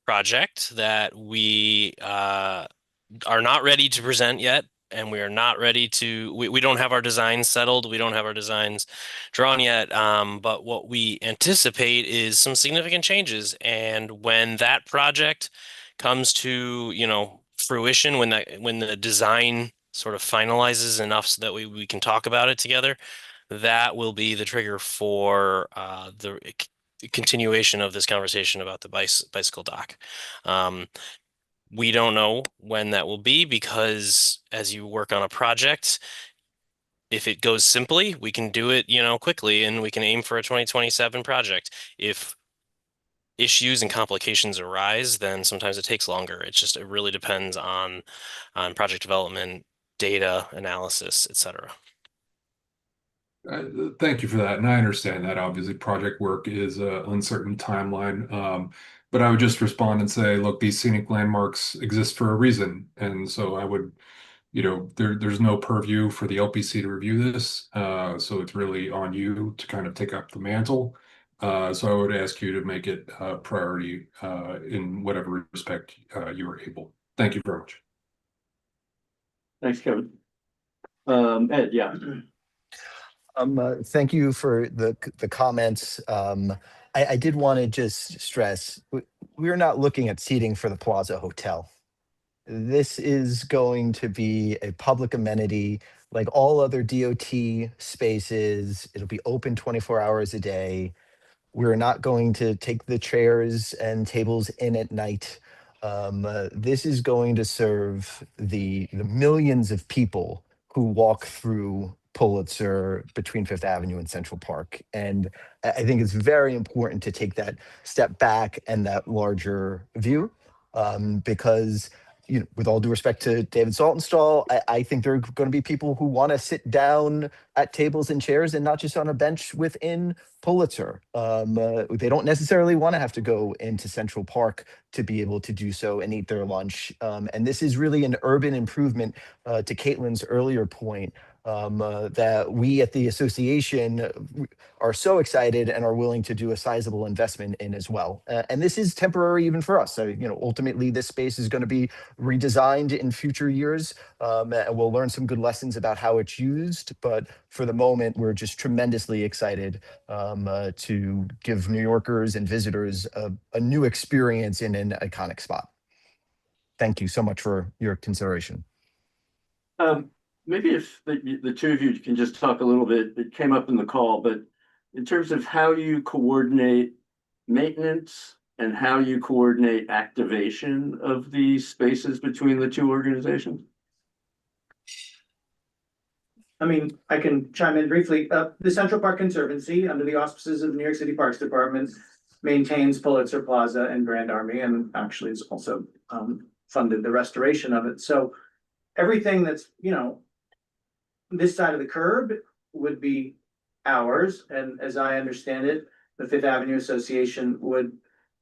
project that we are not ready to present yet. And we are not ready to, we don't have our designs settled. We don't have our designs drawn yet. But what we anticipate is some significant changes. And when that project comes to, fruition, when the design sort of finalizes enough so that we can talk about it together, that will be the trigger for the continuation of this conversation about the bicycle dock. We don't know when that will be, because as you work on a project, if it goes simply, we can do it, quickly, and we can aim for a 2027 project. If issues and complications arise, then sometimes it takes longer. It really depends on project development, data analysis, etc. Thank you for that. And I understand that obviously project work is an uncertain timeline. But I would just respond and say, look, these scenic landmarks exist for a reason. And so I would, there's no purview for the LPC to review this. So it's really on you to kind of take up the mantle. So I would ask you to make it a priority in whatever respect you are able. Thank you very much. Thanks, Kevin. Ed, yeah. Thank you for the comments. I did want to just stress, we're not looking at seating for the Plaza Hotel. This is going to be a public amenity like all other DOT spaces. It'll be open 24 hours a day. We're not going to take the chairs and tables in at night. This is going to serve the millions of people who walk through Pulitzer between Fifth Avenue and Central Park. And I think it's very important to take that step back and that larger view, because with all due respect to David Saltonstall, I think there are going to be people who want to sit down at tables and chairs and not just on a bench within Pulitzer. They don't necessarily want to have to go into Central Park to be able to do so and eat their lunch. And this is really an urban improvement, to Caitlin's earlier point, that we at the association are so excited and are willing to do a sizable investment in as well. And this is temporary even for us. So, ultimately this space is going to be redesigned in future years, and we'll learn some good lessons about how it's used. But for the moment, we're just tremendously excited to give New Yorkers and visitors a new experience in an iconic spot. Thank you so much for your consideration. Maybe if the two of you can just talk a little bit, it came up in the call, but in terms of how you coordinate maintenance and how you coordinate activation of these spaces between the two organizations? I mean, I can chime in briefly. The Central Park Conservancy, under the auspices of New York City Parks Department, maintains Pulitzer Plaza and Grand Army, and actually has also funded the restoration of it. So everything that's, this side of the curb would be ours, and as I understand it, the Fifth Avenue Association would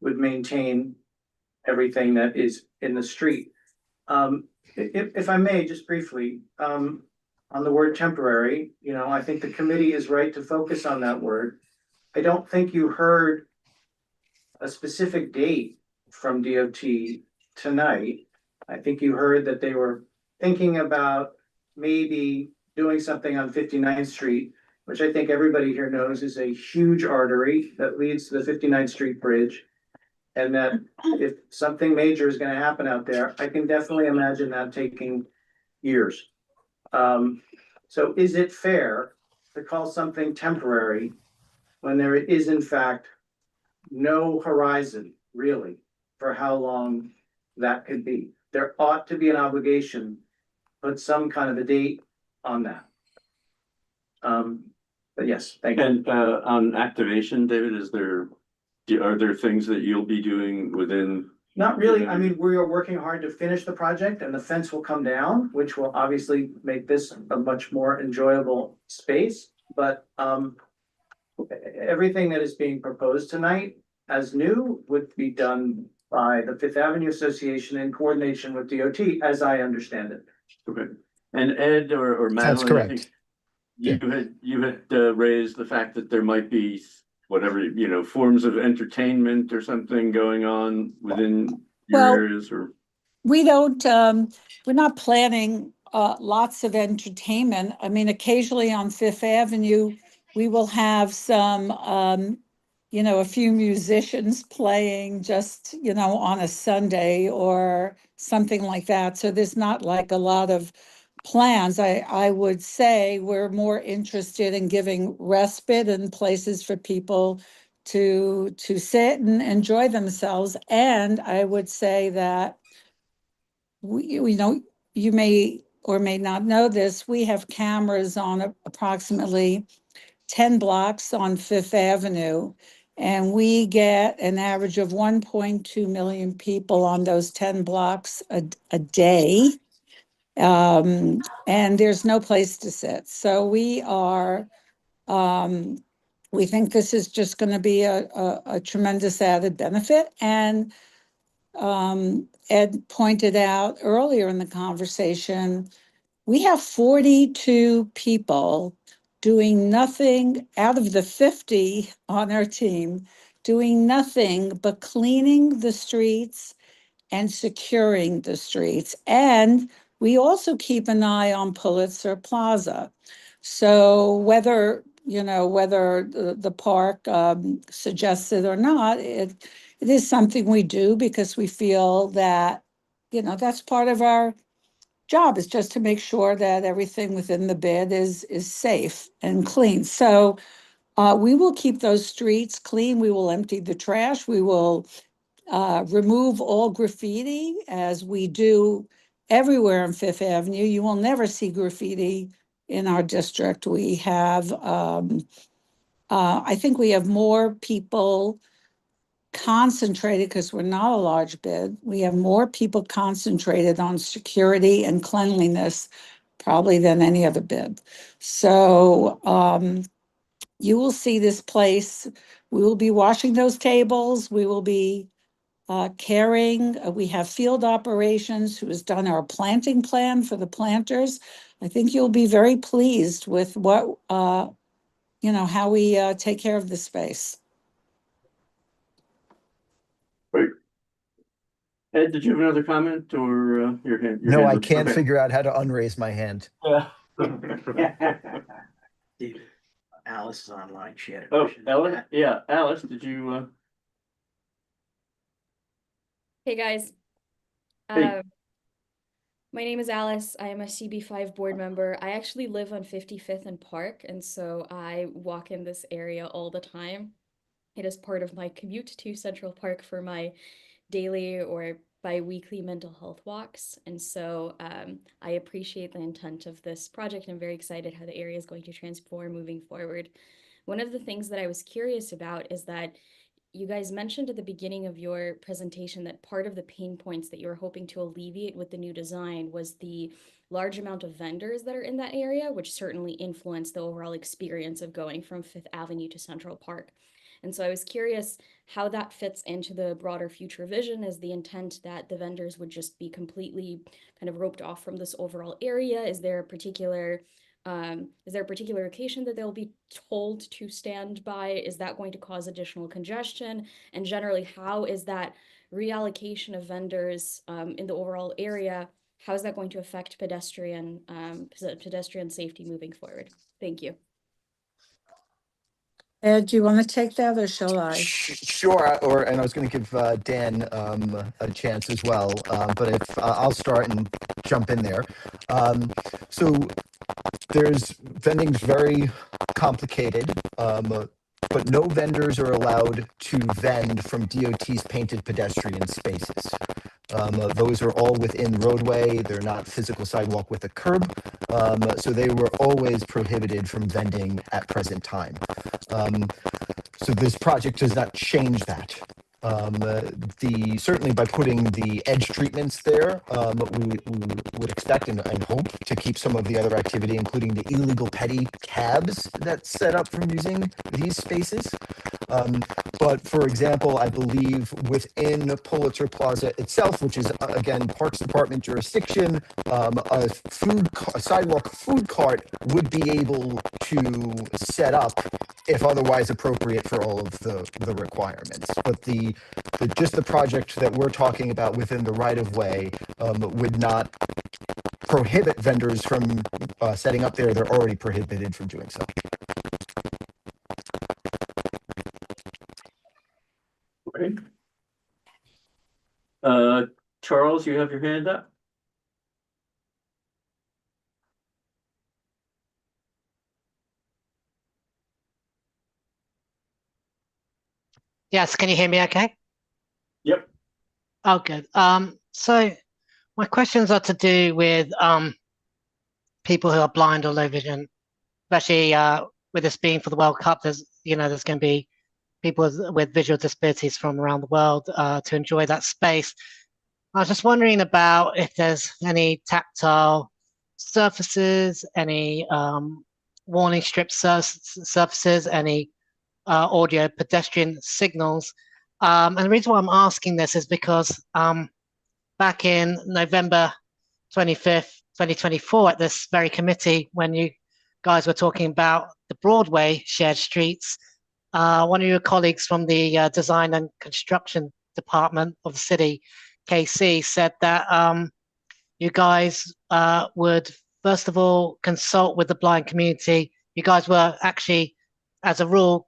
maintain everything that is in the street. If I may, just briefly, on the word temporary, I think the committee is right to focus on that word. I don't think you heard a specific date from DOT tonight. I think you heard that they were thinking about maybe doing something on 59th Street, which I think everybody here knows is a huge artery that leads to the 59th Street Bridge. And that if something major is gonna happen out there, I can definitely imagine that taking years. So is it fair to call something temporary when there is in fact no horizon really for how long that could be? There ought to be an obligation, put some kind of a date on that. But yes, thank you. And on activation, David, are there things that you'll be doing within? Not really. I mean, we are working hard to finish the project and the fence will come down, which will obviously make this a much more enjoyable space. But everything that is being proposed tonight as new would be done by the Fifth Avenue Association in coordination with DOT, as I understand it. Okay. And Ed or Madeline, That's correct. I think you had raised the fact that there might be whatever, forms of entertainment or something going on within your Well, areas or. We don't, we're not planning lots of entertainment. I mean, occasionally on Fifth Avenue, we will have some, a few musicians playing just, on a Sunday or something like that. So there's not like a lot of plans. I would say we're more interested in giving respite and places for people to sit and enjoy themselves. And I would say that you may or may not know this, we have cameras on approximately 10 blocks on Fifth Avenue. And we get an average of 1.2 million people on those 10 blocks a day. And there's no place to sit. So we think this is just going to be a tremendous added benefit. And Ed pointed out earlier in the conversation, we have 42 people doing nothing out of the 50 on our team, doing nothing but cleaning the streets and securing the streets. And we also keep an eye on Pulitzer Plaza. So whether the park suggests it or not, it is something we do because we feel that, that's part of our job, is just to make sure that everything within the bid is safe and clean. So we will keep those streets clean. We will empty the trash. We will remove all graffiti, as we do everywhere on Fifth Avenue. You will never see graffiti in our district. We have, I think we have more people concentrated, because we're not a large bid. We have more people concentrated on security and cleanliness probably than any other bid. So you will see this place. We will be washing those tables. We will be caring. We have field operations who has done our planting plan for the planters. I think you'll be very pleased with what, how we take care of the space. Great. Ed, did you have another comment or your hand? No, I was- can't okay. figure out how to unraise my hand. Yeah. Alice is online. She had a Oh, question. Ellen? Yeah, Alice, did you, Hey guys. Hey. My name is Alice. I am a CB5 board member. I actually live on 55th and Park, and so I walk in this area all the time. It is part of my commute to Central Park for my daily or bi-weekly mental health walks. And so I appreciate the intent of this project. I'm very excited how the area is going to transform moving forward. One of the things that I was curious about is that you guys mentioned at the beginning of your presentation that part of the pain points that you were hoping to alleviate with the new design was the large amount of vendors that are in that area, which certainly influenced the overall experience of going from Fifth Avenue to Central Park. And so I was curious how that fits into the broader future vision. Is the intent that the vendors would just be completely kind of roped off from this overall area? Is there a particular location that they'll be told to stand by? Is that going to cause additional congestion? And generally, how is that reallocation of vendors in the overall area how is that going to affect pedestrian safety moving forward? Thank you. Ed, do you want to take that or shall I? Sure, and I was going to give Dan a chance as well, but if I'll start and jump in there. So vending's very complicated, but no vendors are allowed to vend from DOT's painted pedestrian spaces. Those are all within roadway. They're not physical sidewalk with a curb. So they were always prohibited from vending at present time. So this project does not change that. Certainly by putting the edge treatments there, we would expect and hope to keep some of the other activity, including the illegal petty cabs that's set up from using these spaces. But for example, I believe within Pulitzer Plaza itself, which is again Parks Department jurisdiction, a sidewalk food cart would be able to set up if otherwise appropriate for all of the requirements. But just the project that we're talking about within the right of way would not prohibit vendors from setting up there. They're already prohibited from doing so. Okay. Charles, you have your hand up? Yes, can you hear me okay? Yep. Oh, good. So my questions are to do with people who are blind or low vision, especially with this being for the World Cup. There's going to be people with visual disabilities from around the world to enjoy that space. I was just wondering about if there's any tactile surfaces, any warning strip surfaces, any audio pedestrian signals. And the reason why I'm asking this is because back in November 25th, 2024, at this very committee, when you guys were talking about the Broadway shared streets, one of your colleagues from the Design and Construction Department of the city, KC, said that you guys would, first of all, consult with the blind community. You guys were actually, as a rule,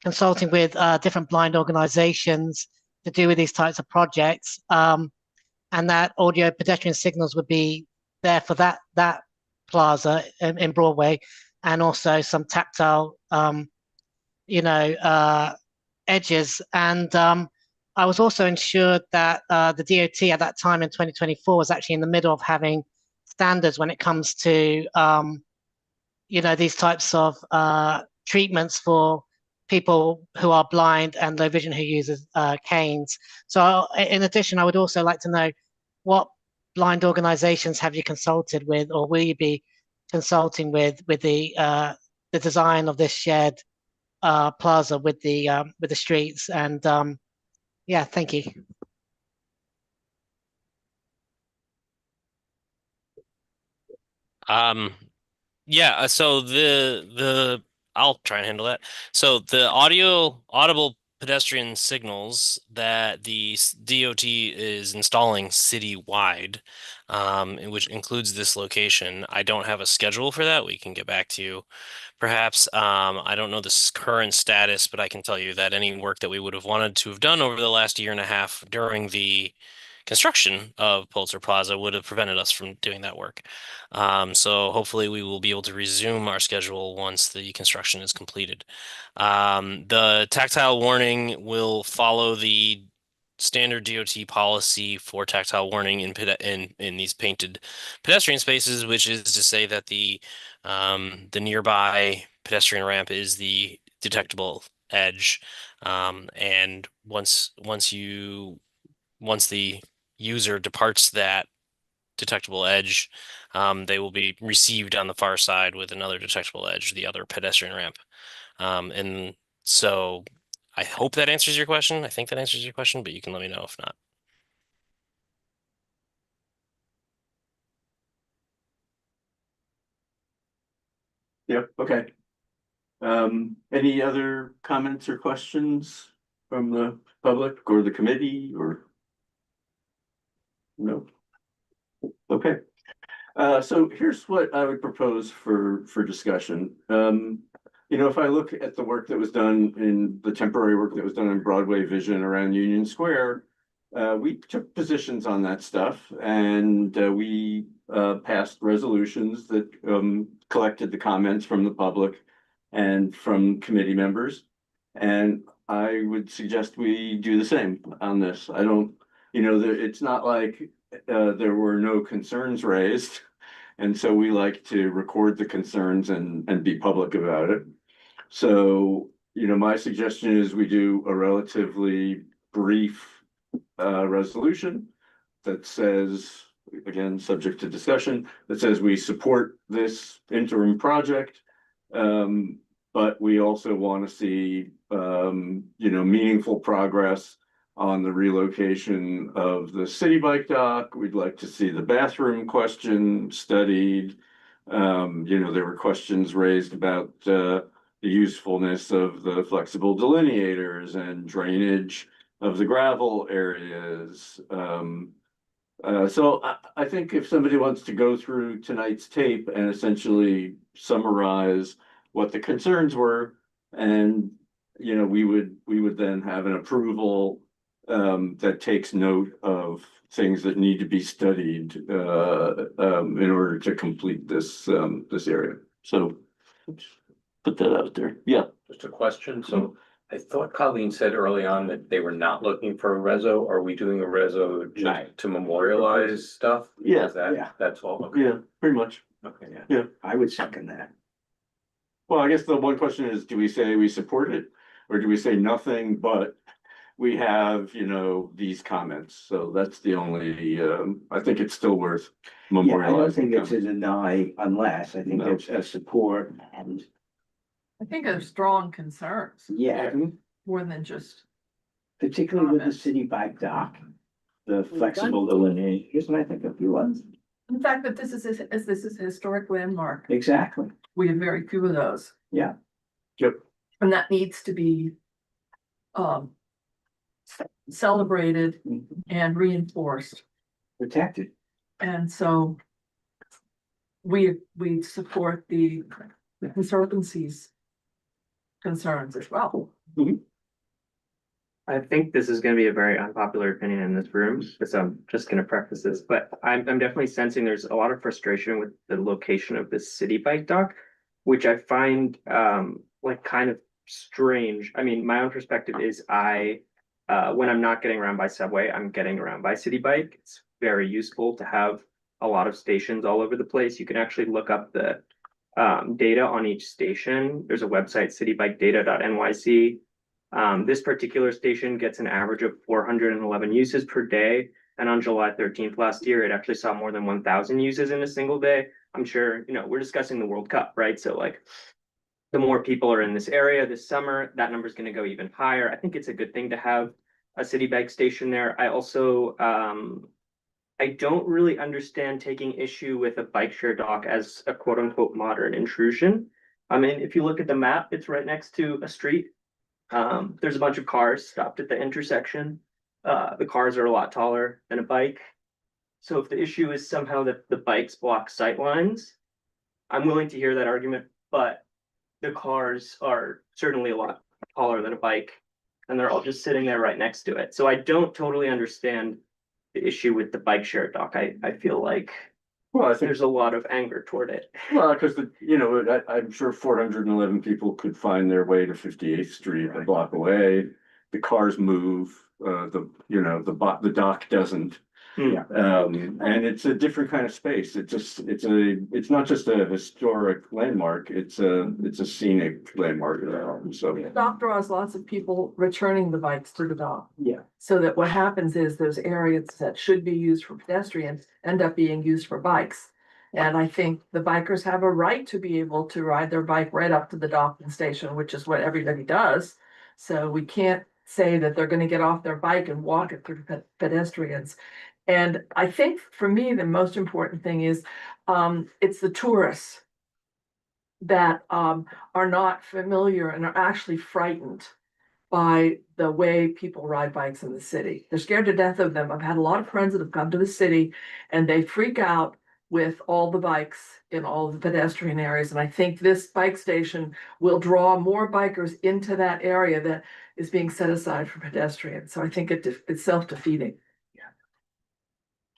consulting with different blind organizations to do with these types of projects, and that audio pedestrian signals would be there for that plaza in Broadway, and also some tactile, edges. And I was also ensured that the DOT at that time in 2024 was actually in the middle of having standards when it comes to these types of treatments for people who are blind and low vision who uses canes. So in addition, I would also like to know what blind organizations have you consulted with, or will you be consulting with the design of this shared plaza with the streets? And yeah, thank you. Yeah, so I'll try and handle that. So the audible pedestrian signals that the DOT is installing citywide, which includes this location, I don't have a schedule for that. We can get back to you. Perhaps, I don't know the current status, but I can tell you that any work that we would have wanted to have done over the last year and a half during the construction of Pulitzer Plaza would have prevented us from doing that work. So hopefully we will be able to resume our schedule once the construction is completed. The tactile warning will follow the standard DOT policy for tactile warning in these painted pedestrian spaces, which is to say that the nearby pedestrian ramp is the detectable edge, and once the user departs that detectable edge, they will be received on the far side with another detectable edge, the other pedestrian ramp. And so I hope that answers your question. I think that answers your question, but you can let me know if not. Yep, okay. Any other comments or questions from the public or the committee or? No. Okay. So here's what I would propose for discussion. If I look at the work that was done in the temporary work that was done in Broadway Vision around Union Square, we took positions on that stuff and we passed resolutions that collected the comments from the public and from committee members. And I would suggest we do the same on this. I don't, it's not like there were no concerns raised. And so we like to record the concerns and be public about it. So, my suggestion is we do a relatively brief resolution that says, again, subject to discussion, that says we support this interim project. But we also want to see, meaningful progress on the relocation of the city bike dock. We'd like to see the bathroom question studied. There were questions raised about the usefulness of the flexible delineators and drainage of the gravel areas. So I think if somebody wants to go through tonight's tape and essentially summarize what the concerns were, and we would then have an approval that takes note of things that need to be studied in order to complete this area. So put that out there. Yeah. Just a question. So I thought Colleen said early on that they were not looking for a reso. Are we doing a reso just to memorialize stuff? Yeah. Is that, Yeah. that's all? Okay. Yeah, pretty much. Okay, yeah. I would second that. Well, I guess the one question is, do we say we support it? Or do we say nothing, but we have, these comments? So that's the only, I think it's still worth Yeah, I don't memorializing. think it's a comments. deny unless, I think No. it's a support and, I think there's strong concerns, yeah, more than just, particularly with the Comments. city bike dock. The flexible delineators, and I think a few others. in fact, that this is a historic landmark. Exactly, We have very few of those, yeah. Yep. and that needs to be celebrated and reinforced. Protected. And so we support the Conservancy's concerns as well. I think this is gonna be a very unpopular opinion in this room, so I'm just gonna preface this, but I'm definitely sensing there's a lot of frustration with the location of this city bike dock, which I find like kind of strange. I mean, my own perspective is when I'm not getting around by subway, I'm getting around by city bike. It's very useful to have a lot of stations all over the place. You can actually look up the data on each station. There's a website, citybike.data.nyc. This particular station gets an average of 411 uses per day. And on July 13th last year, it actually saw more than 1,000 uses in a single day. I'm sure, we're discussing the World Cup, right? So like the more people are in this area this summer, that number is going to go even higher. I think it's a good thing to have a city bike station there. I also, I don't really understand taking issue with a bike share dock as a quote unquote modern intrusion. I mean, if you look at the map, it's right next to a street. There's a bunch of cars stopped at the intersection. The cars are a lot taller than a bike. So if the issue is somehow that the bikes block sight lines, I'm willing to hear that argument, but the cars are certainly a lot taller than a bike and they're all just sitting there right next to it. So I don't totally understand the issue with the bike share dock. I feel like Well, I think, there's a lot of anger toward it. well, because I'm sure 411 people could find their way to 58th Street a block away. The cars move, the dock doesn't. Yeah. And it's a different kind of space. It's not just a historic landmark, it's a scenic landmark as well. So, The dock draws lots of people returning the bikes to the dock. Yeah. So that what happens is those areas that should be used for pedestrians end up being used for bikes. And I think the bikers have a right to be able to ride their bike right up to the docking station, which is what everybody does. So we can't say that they're gonna get off their bike and walk it through pedestrians. And I think for me, the most important thing is, it's the tourists that are not familiar and are actually frightened by the way people ride bikes in the city. They're scared to death of them. I've had a lot of friends that have come to the city and they freak out with all the bikes in all of the pedestrian areas. And I think this bike station will draw more bikers into that area that is being set aside for pedestrians. So I think it's self-defeating.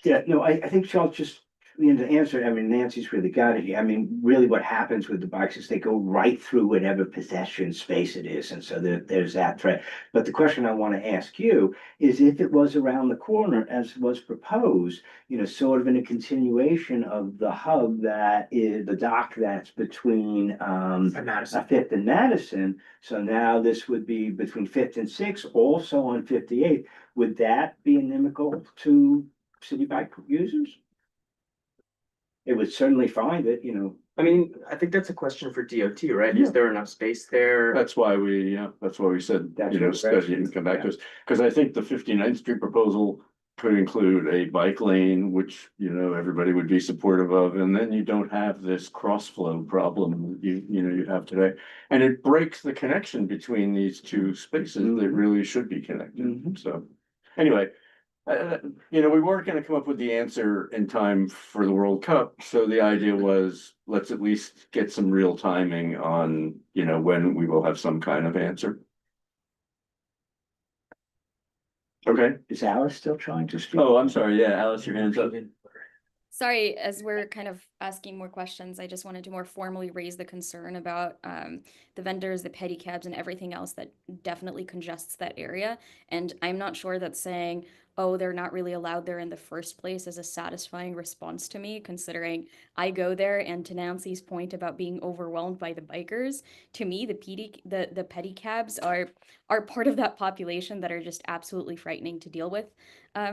Yeah, no, I think Charles just, the answer, I mean, Nancy's really got it here. I mean, really what happens with the bikes is they go right through whatever pedestrian space it is. And so there's that threat. But the question I want to ask you is if it was around the corner as was proposed, you know, sort of in a continuation of the hub that is the dock that's between Madison. Fifth and Madison. So now this would be between Fifth and Sixth, also on 58th. Would that be inimical to city bike users? It would certainly find it, you know. I mean, I think that's a question for DOT, right? Yeah. Is there enough space there? That's why we said, That's you know, what we're study asking. and come back to us, because I think the 59th Street proposal could include a bike lane, which, you know, everybody would be supportive of, and then you don't have this cross-flow problem you have today. And it breaks the connection between these two spaces that really should be connected, so. Anyway, you know, we weren't gonna come up with the answer in time for the World Cup, so the idea was, let's at least get some real timing on, you know, when we will have some kind of answer. Okay. Is Alice still trying to speak? Oh, I'm sorry. Yeah, Alice, your hand's up. Sorry, as we're kind of asking more questions, I just wanted to more formally raise the concern about the vendors, the pedicabs, and everything else that definitely congests that area. And I'm not sure that saying, oh, they're not really allowed there in the first place is a satisfying response to me, considering I go there, and to Nancy's point about being overwhelmed by the bikers, to me, the pedicabs are part of that population that are just absolutely frightening to deal with.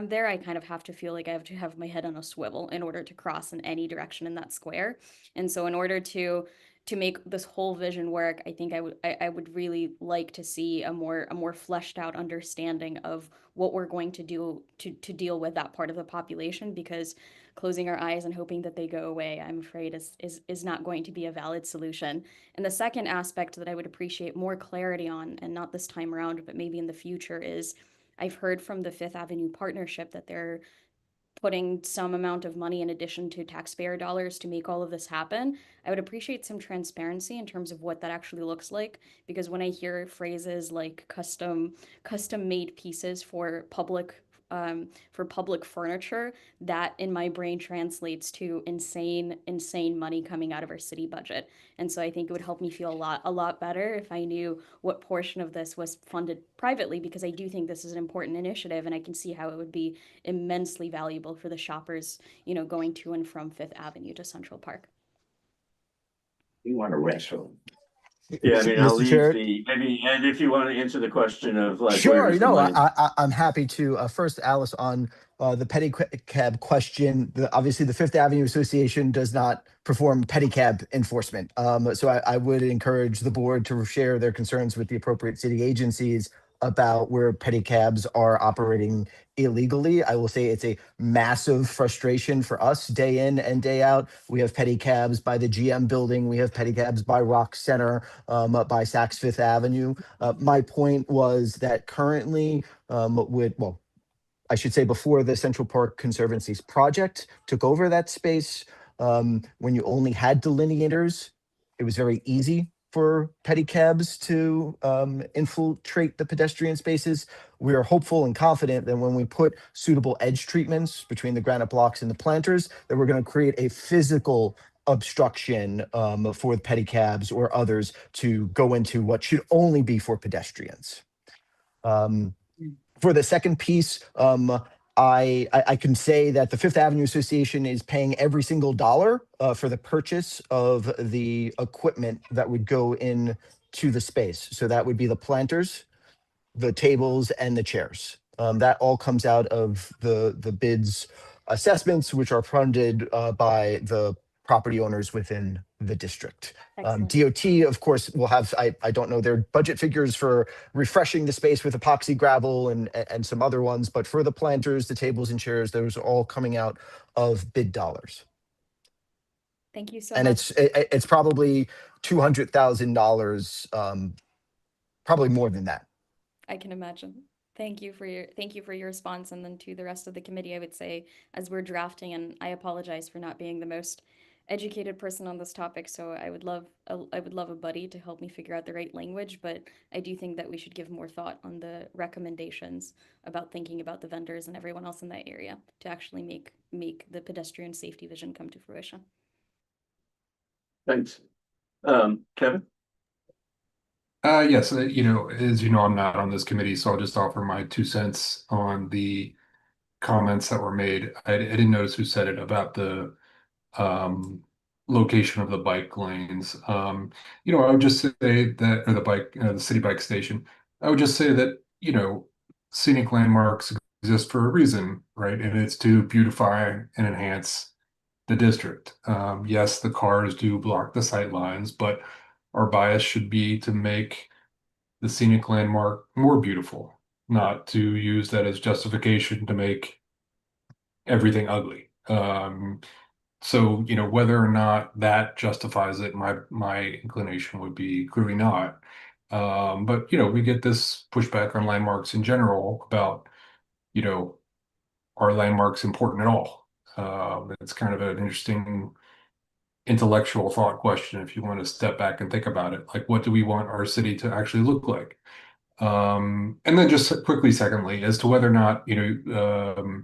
There, I kind of have to feel like I have to have my head on a swivel in order to cross in any direction in that square. And so in order to make this whole vision work, I think I would really like to see a more fleshed out understanding of what we're going to do to deal with that part of the population, because closing our eyes and hoping that they go away, I'm afraid is not going to be a valid solution. And the second aspect that I would appreciate more clarity on, and not this time around, but maybe in the future, is I've heard from the Fifth Avenue Partnership that they're putting some amount of money in addition to taxpayer dollars to make all of this happen. I would appreciate some transparency in terms of what that actually looks like, because when I hear phrases like custom made pieces for public furniture, that in my brain translates to insane money coming out of our city budget. And so I think it would help me feel a lot better if I knew what portion of this was funded privately, because I do think this is an important initiative, and I can see how it would be immensely valuable for the shoppers, you know, going to and from Fifth Avenue to Central Park. You want to wrestle? Yeah, I mean, I'll Mr. leave Chair? maybe, and if you want to answer the question of like. Sure, where's the no, money? I'm happy to. First, Alice, on the pedicab question, obviously the Fifth Avenue Association does not perform pedicab enforcement. So I would encourage the board to share their concerns with the appropriate city agencies about where pedicabs are operating illegally. I will say it's a massive frustration for us day in and day out. We have pedicabs by the GM building. We have pedicabs by Rock Center, by Saks Fifth Avenue. My point was that currently I should say before the Central Park Conservancy's project took over that space, when you only had delineators, it was very easy for pedicabs to infiltrate the pedestrian spaces. We are hopeful and confident that when we put suitable edge treatments between the granite blocks and the planters, that we're going to create a physical obstruction for the pedicabs or others to go into what should only be for pedestrians. For the second piece, I can say that the Fifth Avenue Association is paying every single dollar for the purchase of the equipment that would go in to the space. So that would be the planters, the tables, and the chairs. That all comes out of the bids assessments, which are funded by the property owners within the district. DOT, of course, will have, I don't know their budget figures for refreshing the space with epoxy gravel and some other ones, but for the planters, the tables and chairs, those are all coming out of bid dollars. Thank you so and much. It's probably $200,000, probably more than that. I can imagine. Thank you for your response. And then to the rest of the committee, I would say, as we're drafting, and I apologize for not being the most educated person on this topic, so I would love a buddy to help me figure out the right language, but I do think that we should give more thought on the recommendations about thinking about the vendors and everyone else in that area to actually make the pedestrian safety vision come to fruition. Thanks. Kevin? Yes, you know, as you know, I'm not on this committee, so I'll just offer my 2 cents on the comments that were made. I didn't notice who said it about the location of the bike lanes. You know, I would just say that, or the city bike station. I would just say that, you know, scenic landmarks exist for a reason, right? And it's to beautify and enhance the district. Yes, the cars do block the sight lines, but our bias should be to make the scenic landmark more beautiful, not to use that as justification to make everything ugly. So, you know, whether or not that justifies it, my inclination would be clearly not. But you know, we get this pushback on landmarks in general about, you know, are landmarks important at all? It's kind of an interesting intellectual thought question if you want to step back and think about it. Like, what do we want our city to actually look like? And then just quickly, secondly, as to whether or not, you know,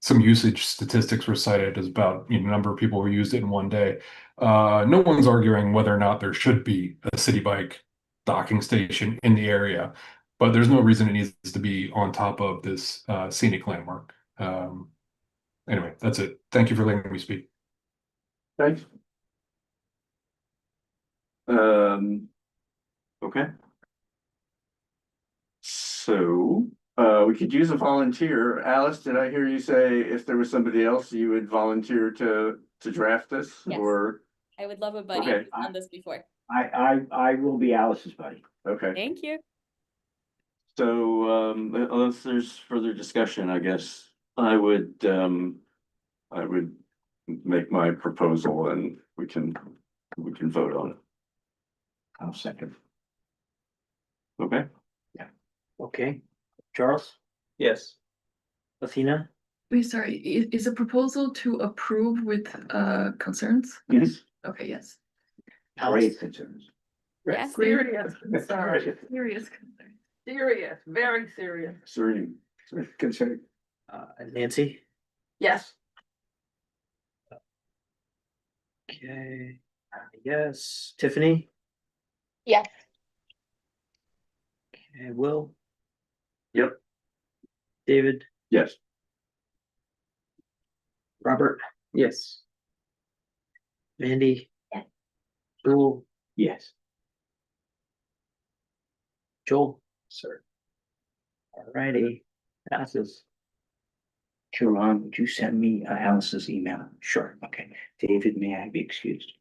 some usage statistics were cited as about, you know, number of people who used it in one day. No one's arguing whether or not there should be a city bike docking station in the area, but there's no reason it needs to be on top of this scenic landmark. Anyway, that's it. Thank you for letting me speak. Thanks. Okay. So, we could use a volunteer. Alice, did I hear you say if there was somebody else you would volunteer to draft this? Yes. Or, I would love a buddy Okay. who's done this before. I will be Alice's buddy. okay. Thank you. So, unless there's further discussion, I guess I would make my proposal and we can vote on it. I'll second. Okay? Okay, Charles, Yes. Athena, Wait, sorry, is a proposal to approve with concerns? Yes. Okay, yes. Great concerns. Yes. Serious concern, serious concern, serious, very serious. Sorry. Concern. Nancy. Yes. Okay, yes, Tiffany. Yes. Okay, Will, Yep. David, Yes. Robert, Yes. Mandy. Yes. Joel, Yes. Joel. Sir. Alrighty, passes. Sharon, would you send me Alice's email? Sure. Okay. David, may I be excused?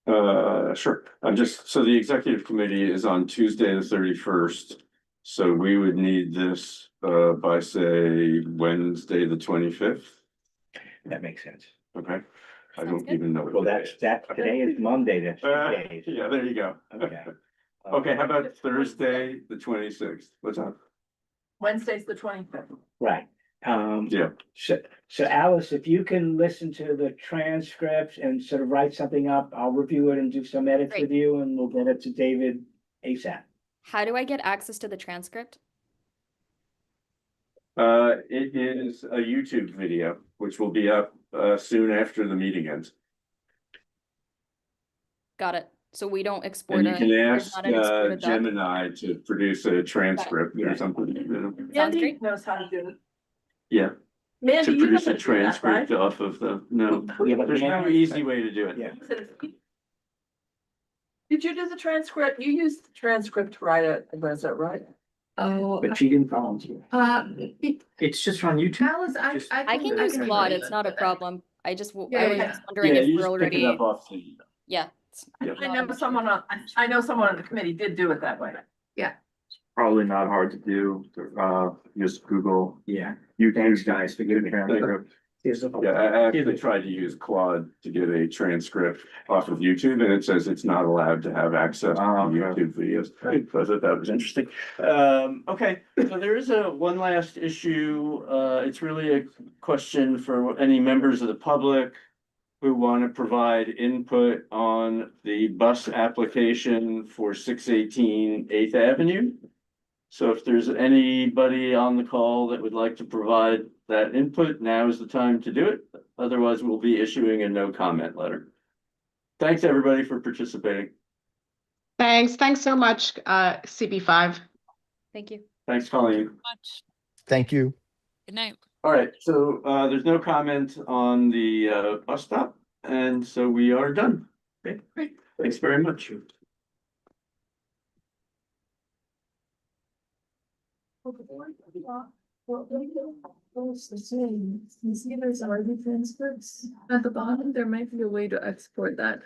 Sure. So the executive committee is on Tuesday, the 31st. So we would need this, by say Wednesday, the 25th. That makes sense. Okay. I Sounds don't good. even know. what Well, day today is Monday, that's 2 days. Yeah, there you go. Okay. Okay, how about Thursday, the 26th? What's up? Wednesday's the 25th. Right. Yeah. So Alice, if you can listen to the transcripts and sort of write something up, I'll review it and do some edits Great. with you and we'll get it to David ASAP. How do I get access to the transcript? It is a YouTube video, which will be up, soon after the meeting ends. Got it. So we don't export And you can there's ask, not an exported doc? Gemini to produce a transcript or something. Sounds Mandy great. knows how to do it. Yeah, Mandy, to you know produce how a to do that, right? transcript off of no, Yeah, but there's no Mandy- easy way to do it. Yeah. Did you do the transcript? You used the transcript to write it, was that right? Oh. But she didn't volunteer. It's just on YouTube. Alice, I can use Claude, it's not a problem. I was Yeah, just yeah. wondering Yeah, if you we're just pick it already, up off the. yeah. Yeah. I know someone on the committee did do it that way. Probably not hard to do. Just Google Yeah. YouTube. Thanks, guys, for giving me transcript. Yeah, I actually tried to use Claude to get a transcript off of YouTube, and it says it's not allowed to have access to YouTube videos. So I thought that was interesting. Okay, so there is one last issue. It's really a question for any members of the public who want to provide input on the bus application for 618 8th Avenue. So if there's anybody on the call that would like to provide that input, now is the time to do it. Otherwise, we'll be issuing a no comment letter. Thanks, everybody, for participating. Thanks so much, CB5. Thank you. Thanks, Colleen. Much. Thank you. Good night. All right, so there's no comment on the bus stop, and so we are done. Okay, great. Thanks very much. At the bottom, there might be a way to export that